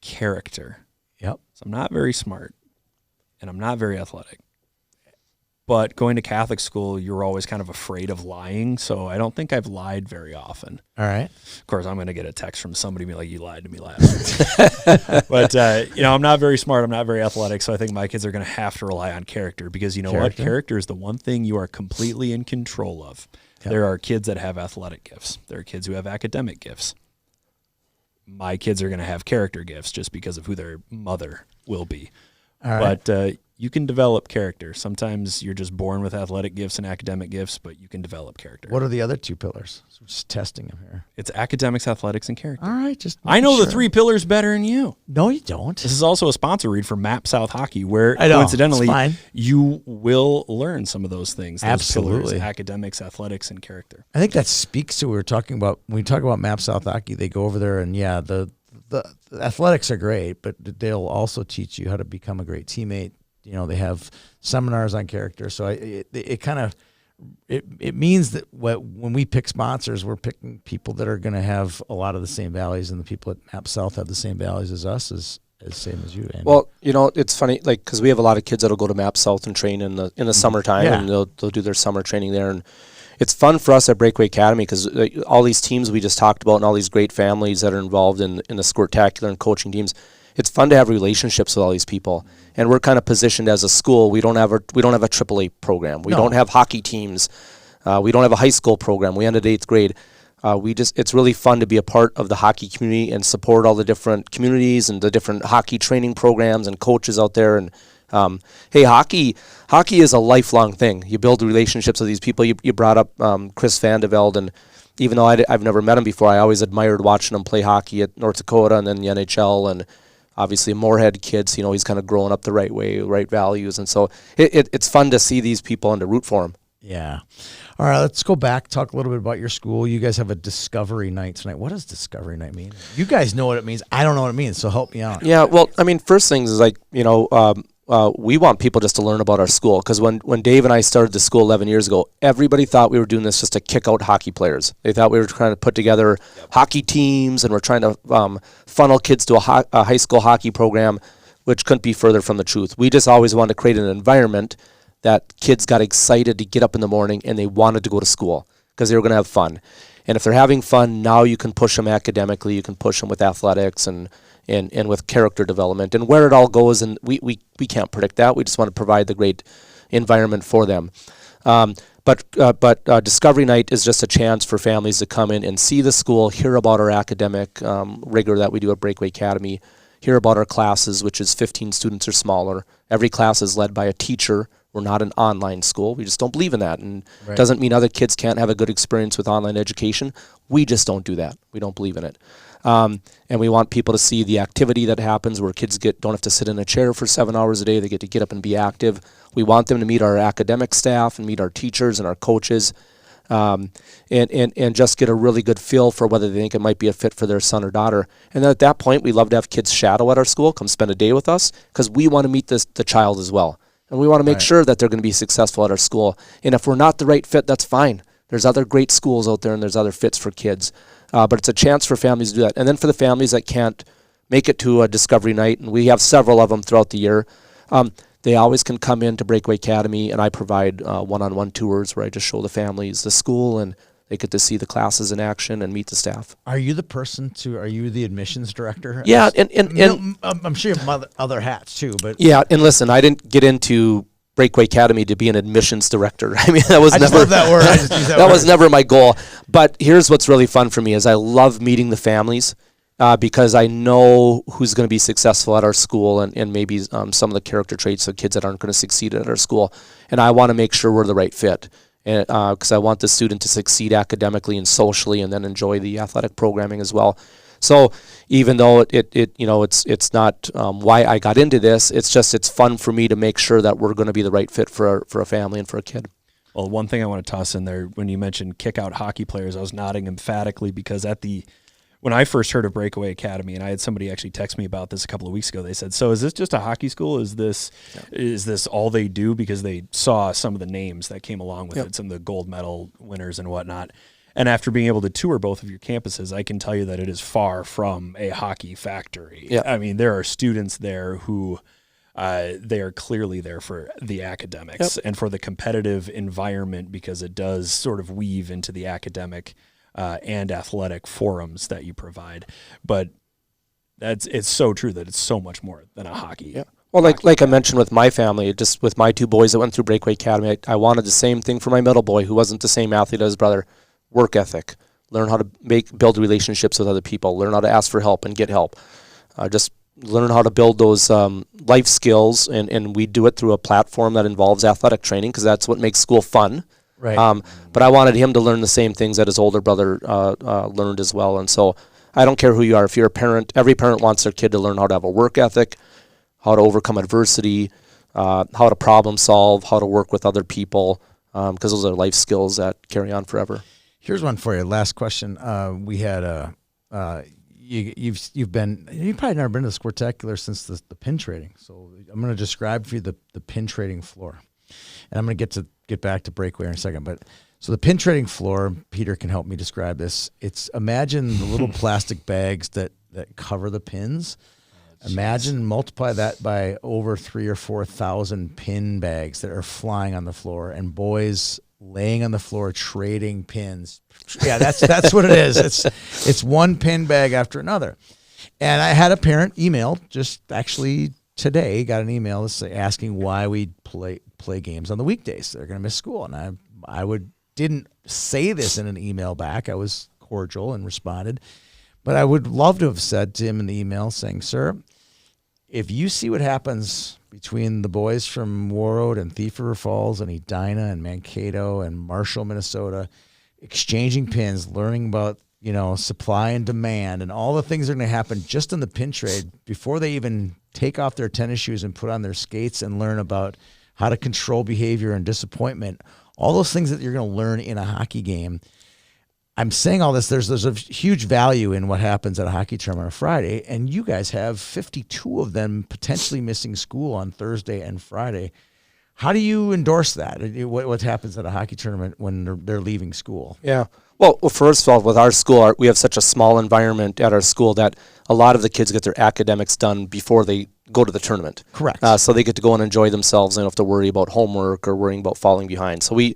Character. Yep. So I'm not very smart, and I'm not very athletic. But going to Catholic school, you're always kind of afraid of lying, so I don't think I've lied very often. All right. Of course, I'm going to get a text from somebody being like, you lied to me last night. But, I'm not very smart. I'm not very athletic, so I think my kids are going to have to rely on character because you know what? Character is the one thing you are completely in control of. Yep. There are kids that have athletic gifts. There are kids who have academic gifts. My kids are going to have character gifts just because of who their mother will be. All right. But you can develop character. Sometimes you're just born with athletic gifts and academic gifts, but you can develop character. What are the other two pillars? So we're just testing them here. It's academics, athletics, and character. All right. I know the three pillars better than you. No, you don't. This is also a sponsor read for Map South Hockey, where coincidentally you will learn some of those things. Those Absolutely. Pillars, academics, athletics, and character. I think that speaks to what we were talking about. When we talk about Map South Hockey, they go over there and the athletics are great, but they'll also teach you how to become a great teammate, they have seminars on character. So it kind of, it means that when we pick sponsors, we're picking people that are going to have a lot of the same values, and the people at Map South have the same values as us, as same as you, Andy. Well, it's funny, like, because we have a lot of kids that'll go to Map South and train in the summertime, and they'll do their summer training there, and it's fun for us at Breakaway Academy because all these teams we just talked about and all these great families that are involved in the Squirtacular and coaching teams, it's fun to have relationships with all these people. And we're kind of positioned as a school. We don't have a AAA program. We don't have hockey teams. We don't have a high school program. We ended 8th grade. It's really fun to be a part of the hockey community and support all the different communities and the different hockey training programs and coaches out there. And hey, hockey is a lifelong thing. You build relationships with these people. You brought up Chris Vandevelde, and even though I've never met him before, I always admired watching him play hockey at North Dakota and then the NHL, and obviously Moorhead kids. He's kind of growing up the right way, right values, and so it's fun to see these people and to root for them. Yeah. All right, let's go back, talk a little bit about your school. You guys have a Discovery Night tonight. What does Discovery Night mean? You guys know what it means. I don't know what it means, so help me out. Yeah, well, I mean, first things is like, we want people just to learn about our school, because when Dave and I started the school 11 years ago, everybody thought we were doing this just to kick out hockey players. They thought we were trying to put together hockey teams, and we're trying to funnel kids to a high school hockey program, which couldn't be further from the truth. We just always wanted to create an environment that kids got excited to get up in the morning and they wanted to go to school because they were going to have fun. And if they're having fun, now you can push them academically, you can push them with athletics and with character development. And where it all goes, and we can't predict that. We just want to provide the great environment for them. But Discovery Night is just a chance for families to come in and see the school, hear about our academic rigor that we do at Breakaway Academy, hear about our classes, which is 15 students or smaller. Every class is led by a teacher. We're not an online school. We just don't believe in that. And it doesn't mean other kids can't have a good experience with online education. We just don't do that. We don't believe in it. And we want people to see the activity that happens where kids don't have to sit in a chair for 7 hours a day. They get to get up and be active. We want them to meet our academic staff and meet our teachers and our coaches, and just get a really good feel for whether they think it might be a fit for their son or daughter. And then at that point, we love to have kids shadow at our school, come spend a day with us, because we want to meet the child as well. And we want to make sure that they're going to be successful at our school. And if we're not the right fit, that's fine. There's other great schools out there, and there's other fits for kids. But it's a chance for families to do that. And then for the families that can't make it to a Discovery Night, and we have several of them throughout the year, they always can come in to Breakaway Academy, and I provide one-on-one tours where I just show the families the school, and they get to see the classes in action and meet the staff. Are you the admissions director? Yeah, and I'm sure you have other hats too, but yeah, and listen, I didn't get into Breakaway Academy to be an admissions director. I mean, that was never that word. I just use that that word. was never my goal. But here's what's really fun for me is I love meeting the families because I know who's going to be successful at our school and maybe some of the character traits of kids that aren't going to succeed at our school, and I want to make sure we're the right fit. Because I want the student to succeed academically and socially, and then enjoy the athletic programming as well. So even though it's not why I got into this, it's fun for me to make sure that we're going to be the right fit for a family and for a kid. Well, one thing I want to toss in there, when you mentioned kick out hockey players, I was nodding emphatically because when I first heard of Breakaway Academy, and I had somebody actually text me about this a couple of weeks ago, they said, so is this just a hockey school? Is this all they do? Because they saw some of the names that came along with it, some of the gold medal winners and whatnot. And after being able to tour both of your campuses, I can tell you that it is far from a hockey factory. Yeah. I mean, there are students there who they are clearly there for the academics and for the competitive environment, because it does sort of weave into the academic and athletic forums that you provide. But it's so true that it's so much more than a hockey. Yeah. Well, like I mentioned with my family, just with my two boys that went through Breakaway Academy, I wanted the same thing for my middle boy, who wasn't the same athlete as his brother. Work ethic, learn how to build relationships with other people, learn how to ask for help and get help. Just learn how to build those life skills, and we do it through a platform that involves athletic training, because that's what makes school fun. Right. But I wanted him to learn the same things that his older brother learned as well. And so I don't care who you are. If you're a parent, every parent wants their kid to learn how to have a work ethic, how to overcome adversity, how to problem solve, how to work with other people, because those are life skills that carry on forever. Here's one for you. Last question. We had you've probably never been to the Sportacular since the pin trading. So I'm going to describe for you the pin trading floor, and I'm going to get back to breakaway in a second. But so the pin trading floor, Peter can help me describe this. Imagine the little plastic bags that cover the pins. Imagine multiply that by over 3,000 or 4,000 pin bags that are flying on the floor, and boys laying on the floor trading pins. Yeah, that's what it is. It's one pin bag after another. And I had a parent email just actually today, got an email asking why we play games on the weekdays. They're going to miss school, and I didn't say this in an email back. I was cordial and responded, but I would love to have said to him in the email saying, "Sir, if you see what happens between the boys from Warroad and Thief River Falls and Edina and Mankato and Marshall, Minnesota, exchanging pins, learning about, supply and demand and all the things that are going to happen just in the pin trade before they even take off their tennis shoes and put on their skates and learn about how to control behavior and disappointment, all those things that you're going to learn in a hockey game." I'm saying all this, there's a huge value in what happens at a hockey tournament on a Friday, and you guys have 52 of them potentially missing school on Thursday and Friday. How do you endorse that? What happens at a hockey tournament when they're leaving school? Yeah. Well, first of all, with our school, we have such a small environment at our school that a lot of the kids get their academics done before they go to the tournament. Correct. So they get to go and enjoy themselves and don't have to worry about homework or worrying about falling behind. So we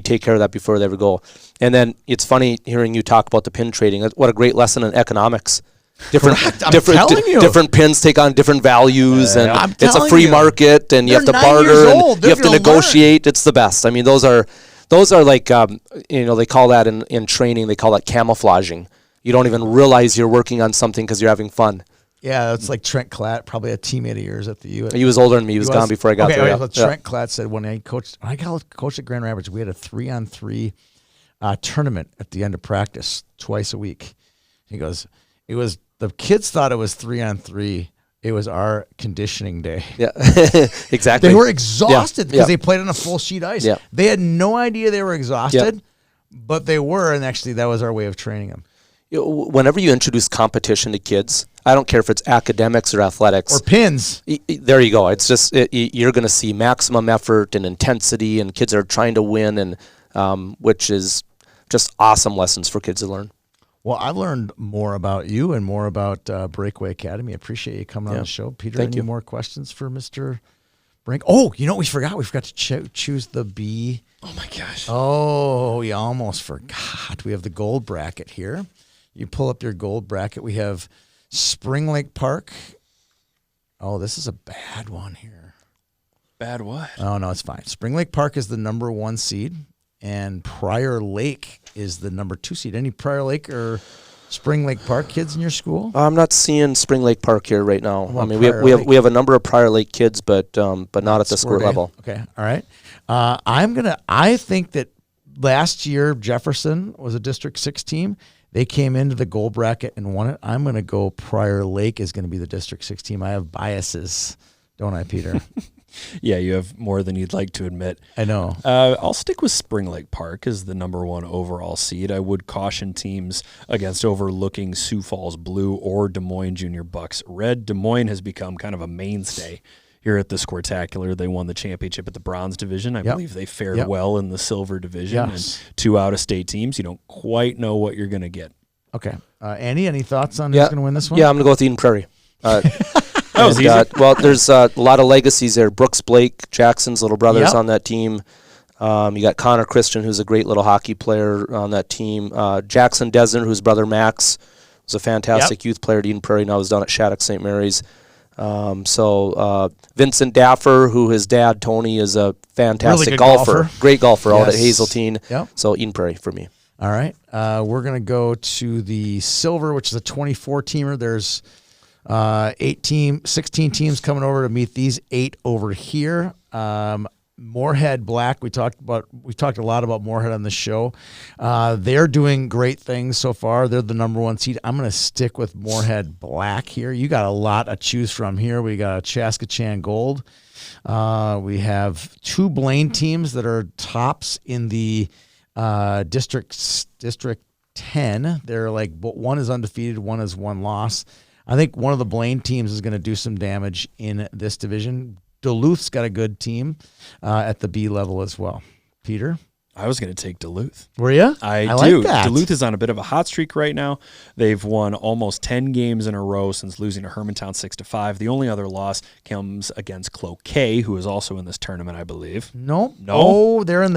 take care of that before they ever go. And then it's funny hearing you talk about the pin trading. What a great lesson in economics. Different pins take on different values, and it's a free market, and you have to barter, and you have to negotiate. It's the best. I mean, those are like, they call that in training, they call that camouflaging. You don't even realize you're working on something because you're having fun. Yeah, it's like Trent Klatt, probably a teammate of yours at the U. He was older than me. He was gone before I got there. Okay, Trent Klatt said when I coached at Grand Rapids, we had a 3-on-3 tournament at the end of practice twice a week. He goes, the kids thought it was 3-on-3. It was our conditioning day. Yeah, exactly. They were exhausted because they played on a full sheet ice. Yeah. They had no idea they were exhausted, but they were, and actually that was our way of training them. Whenever you introduce competition to kids, I don't care if it's academics or athletics. Or pins. There you go. It's just, you're going to see maximum effort and intensity, and kids are trying to win, and which is just awesome lessons for kids to learn. Well, I've learned more about you and more about Breakaway Academy. I appreciate you coming on the show. Peter, any more questions for Mr. Brink? Oh, you know what we forgot? We forgot to choose the B. Oh, my gosh. Oh, we almost forgot. We have the gold bracket here. You pull up your gold bracket. We have Spring Lake Park. Oh, this is a bad one here. Bad what? Oh, no, it's fine. Spring Lake Park is the number 1 seed, and Prior Lake is the number 2 seed. Any Prior Lake or Spring Lake Park kids in your school? I'm not seeing Spring Lake Park here right now. Well, I mean, we have a number of Prior Lake kids, but not at the school level. Okay, all right. I think that last year Jefferson was a District 6 team. They came into the gold bracket and won it. I'm going to go Prior Lake is going to be the District 6 team. I have biases, don't I, Peter? Yeah, you have more than you'd like to admit. I know. I'll stick with Spring Lake Park as the number 1 overall seed. I would caution teams against overlooking Sioux Falls Blue or Des Moines Junior Bucks Red. Des Moines has become kind of a mainstay here at the Sportacular. They won the championship at the bronze division. I believe they fared well in the silver division. Yes. And 2 out-of-state teams. You don't quite know what you're going to get. Okay. Andy, any thoughts on who's going to win this one? Yeah, I'm going to go with Eden Prairie. That was easy. Well, there's a lot of legacies there. Brooks Blake, Jackson's little brother's on that team. You got Connor Christian, who's a great little hockey player on that team. Jackson Desner, whose brother Max was a fantastic youth player at Eden Prairie, now is down at Shattuck St. Mary's. Vincent Daffer, who his dad, Tony, is a fantastic really golfer. Great golfer out at Hazeltine. Yep. So Eden Prairie for me. All right. We're going to go to the silver, which is a 24-teamer. There's 16 teams coming over to meet these 8 over here. Moorhead Black, we talked a lot about Moorhead on the show. They're doing great things so far. They're the number 1 seed. I'm going to stick with Moorhead Black here. You got a lot to choose from here. We got Chaskachan Gold. We have 2 Blaine teams that are tops in the District 10. They're like, one is undefeated, one is one loss. I think one of the Blaine teams is going to do some damage in this division. Duluth's got a good team at the B level as well. Peter? I was going to take Duluth. Were you? I do. Like that. Duluth is on a bit of a hot streak right now. They've won almost 10 games in a row since losing to Hermantown 6-5. The only other loss comes against Cloquet, who is also in this tournament, I believe. No. No? Oh, they're in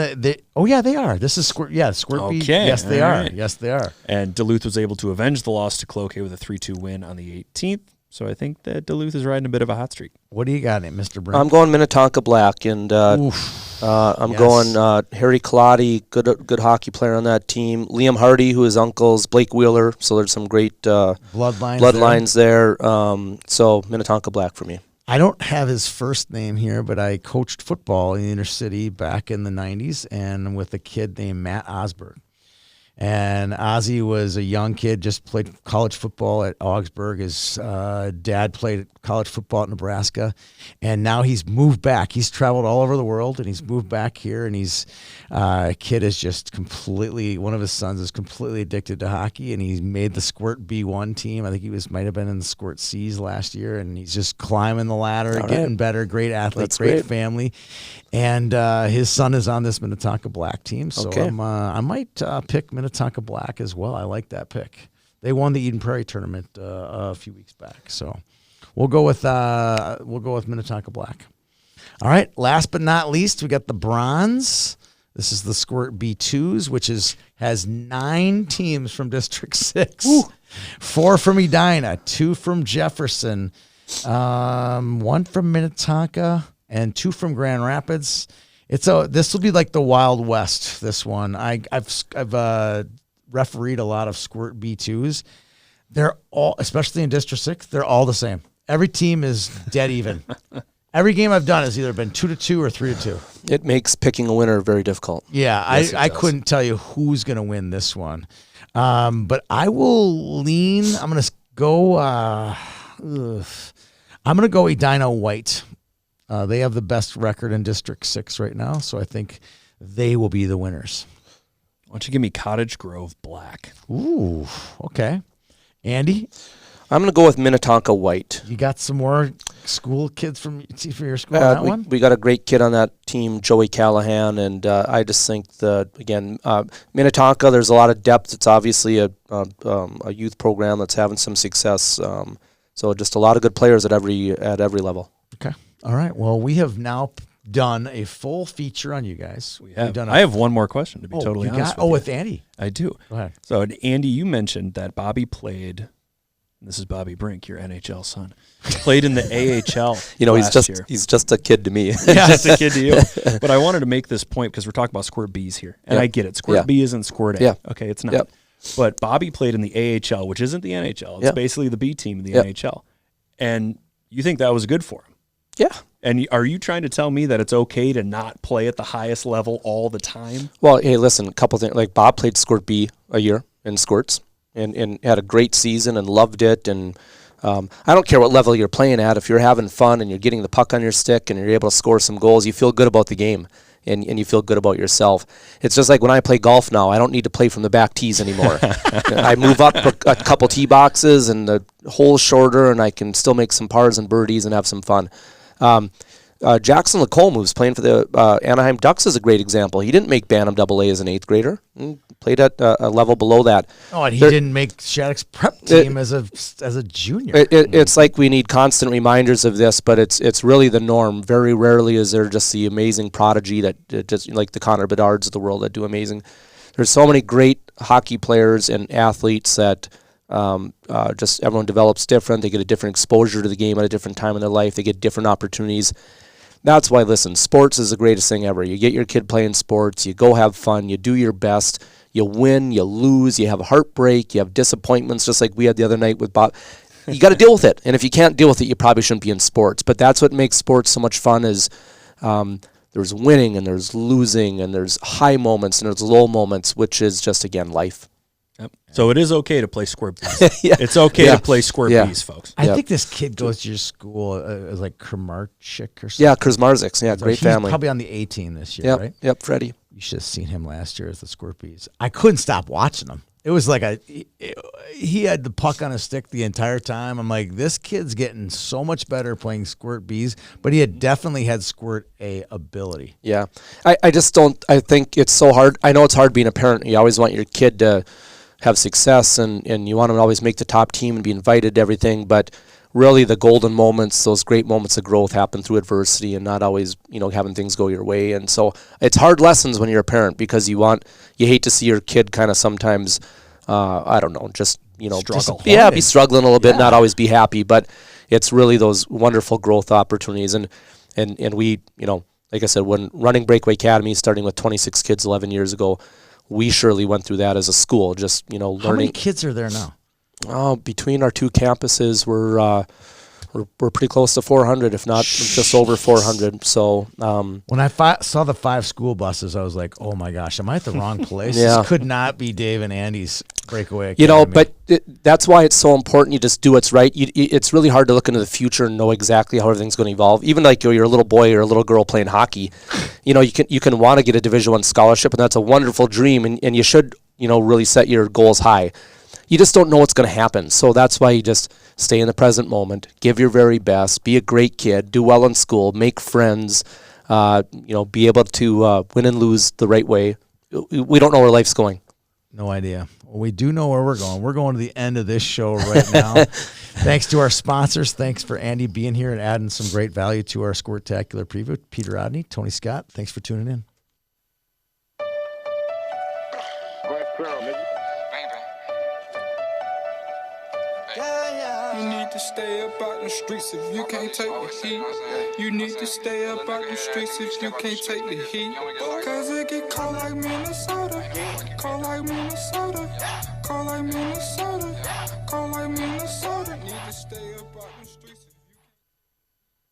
oh, yeah, they are. This is Squirt. Yeah, Squirt B. Okay. Yes, they All are. right. Yes, they are. And Duluth was able to avenge the loss to Cloquet with a 3-2 win on the 18th. So I think that Duluth is riding a bit of a hot streak. What do you got, Mr. Brink? I'm going Minnetonka Black, and I'm going Harry Colati, good hockey player on that team. Liam Hardy, who is uncles, Blake Wheeler. So there's some great bloodlines there. So Minnetonka Black for me. I don't have his first name here, but I coached football in the inner city back in the 90s, and with a kid named Matt Osberg. And Ozzy was a young kid, just played college football at Augsburg. His dad played college football at Nebraska. And now he's moved back. He's traveled all over the world, and he's moved back here. And kid is just one of his sons is completely addicted to hockey. And he's made the Squirt B1 team. I think he might have been in the Squirt C's last year. And he's just climbing the ladder, getting better. Great athlete, That's great great. family. And his son is on this Minnetonka Black team. So I might pick Minnetonka Black as well. I like that pick. They won the Eden Prairie tournament a few weeks back. So we'll go with Minnetonka Black. All right. Last but not least, we got the bronze. This is the Squirt B2s, which has 9 teams from District 6. Ooh. 4 from Edina, 2 from Jefferson, 1 from Minnetonka, and 2 from Grand Rapids. This will be like the Wild West. This one, I've refereed a lot of Squirt B2s. They're all, especially in District 6, they're all the same. Every team is dead even. Every game I've done has either been 2-2 or 3-2. It makes picking a winner very difficult. Yeah, Yes, I couldn't tell you who's going to win this one. But I will lean. I'm going to go. I'm going to go Edina White. They have the best record in District 6 right now, so I think they will be the winners. Why don't you give me Cottage Grove Black? Ooh, okay. Andy? I'm going to go with Minnetonka White. You got some more school kids for your school on that one? We got a great kid on that team, Joey Callahan, and I just think that, again, Minnetonka, there's a lot of depth. It's obviously a youth program that's having some success. So just a lot of good players at every level. Okay. All right. Well, we have now done a full feature on you guys. I have one more question, to be totally honest with you. with Andy. I do. Go ahead. So, Andy, you mentioned that Bobby played, and this is Bobby Brink, your NHL son, played in the AHL last year. He's just a kid to me. He's just a kid to you. But I wanted to make this point because we're talking about Squirt Bs here. And I get it. Squirt B isn't Squirt A. Yeah. Okay, it's not. Yep. But Bobby played in the AHL, which isn't the NHL. It's basically the B team in the NHL. And you think that was good for him? Yeah. And are you trying to tell me that it's okay to not play at the highest level all the time? Well, hey, listen, a couple things. Like Bob played Squirt B a year in Squirts and had a great season and loved it. And I don't care what level you're playing at. If you're having fun and you're getting the puck on your stick and you're able to score some goals, you feel good about the game and you feel good about yourself. It's just like when I play golf now, I don't need to play from the back tees anymore. I move up a couple tee boxes and the hole's shorter and I can still make some pars and birdies and have some fun. Jackson Lacombe, who's playing for the Anaheim Ducks, is a great example. He didn't make Bantam AA as an 8th grader. He played at a level below that. Oh, and he didn't make Shattuck's prep team as a junior. It's like we need constant reminders of this, but it's really the norm. Very rarely is there just the amazing prodigy that just like the Connor Bedards of the world that do amazing. There's so many great hockey players and athletes that just everyone develops different. They get a different exposure to the game at a different time in their life. They get different opportunities. That's why, listen, sports is the greatest thing ever. You get your kid playing sports, you go have fun, you do your best, you win, you lose, you have heartbreak, you have disappointments, just like we had the other night with Bob. You got to deal with it. And if you can't deal with it, you probably shouldn't be in sports. But that's what makes sports so much fun is there's winning and there's losing and there's high moments and there's low moments, which is just, again, life. Yep. So it is okay to play Squirt Bs. It's okay to play Squirt Bs, folks. I think this kid goes to your school as like Kramarczyk or something. Yeah, Krasmarczyk. Yeah, great he's family. Probably on the A team this year, right? Yep, Freddie. You should have seen him last year as the Squirt Bs. I couldn't stop watching him. It was like he had the puck on a stick the entire time. I'm like, this kid's getting so much better playing Squirt Bs, but he had definitely had Squirt A ability. Yeah. I just don't, I think it's so hard. I know it's hard being a parent. You always want your kid to have success and you want them to always make the top team and be invited to everything, but really the golden moments, those great moments of growth happen through adversity and not always, having things go your way. And so it's hard lessons when you're a parent because you hate to see your kid kind of sometimes, I don't know, just, struggle. Be struggling a little bit, not always be happy, but it's really those wonderful growth opportunities. And we, like I said, when running Breakaway Academy, starting with 26 kids 11 years ago, we surely went through that as a school, just, learning. How many kids are there now? Between our two campuses, we're pretty close to 400, if not just over 400. So when I saw the 5 school buses, I was like, "Oh my gosh, am I at the wrong place? Yeah. This could not be Dave and Andy's Breakaway Academy." But that's why it's so important. You just do what's right. It's really hard to look into the future and know exactly how everything's going to evolve. Even like you're a little boy or a little girl playing hockey, you can want to get a Division I scholarship, and that's a wonderful dream. And you should really set your goals high. You just don't know what's going to happen. So that's why you just stay in the present moment, give your very best, be a great kid, do well in school, make friends, be able to win and lose the right way. We don't know where life's going. No idea. Well, we do know where we're going. We're going to the end of this show right now. Thanks to our sponsors. Thanks for Andy being here and adding some great value to our Squirtacular preview. Peter Rodney, Tony Scott, thanks for tuning in. You need to stay up out the streets if you can't take the heat. You need to stay up out the streets if you can't take the heat. Cause it get cold like Minnesota. Cold like Minnesota. Cold like Minnesota. Cold like Minnesota. Need to stay up out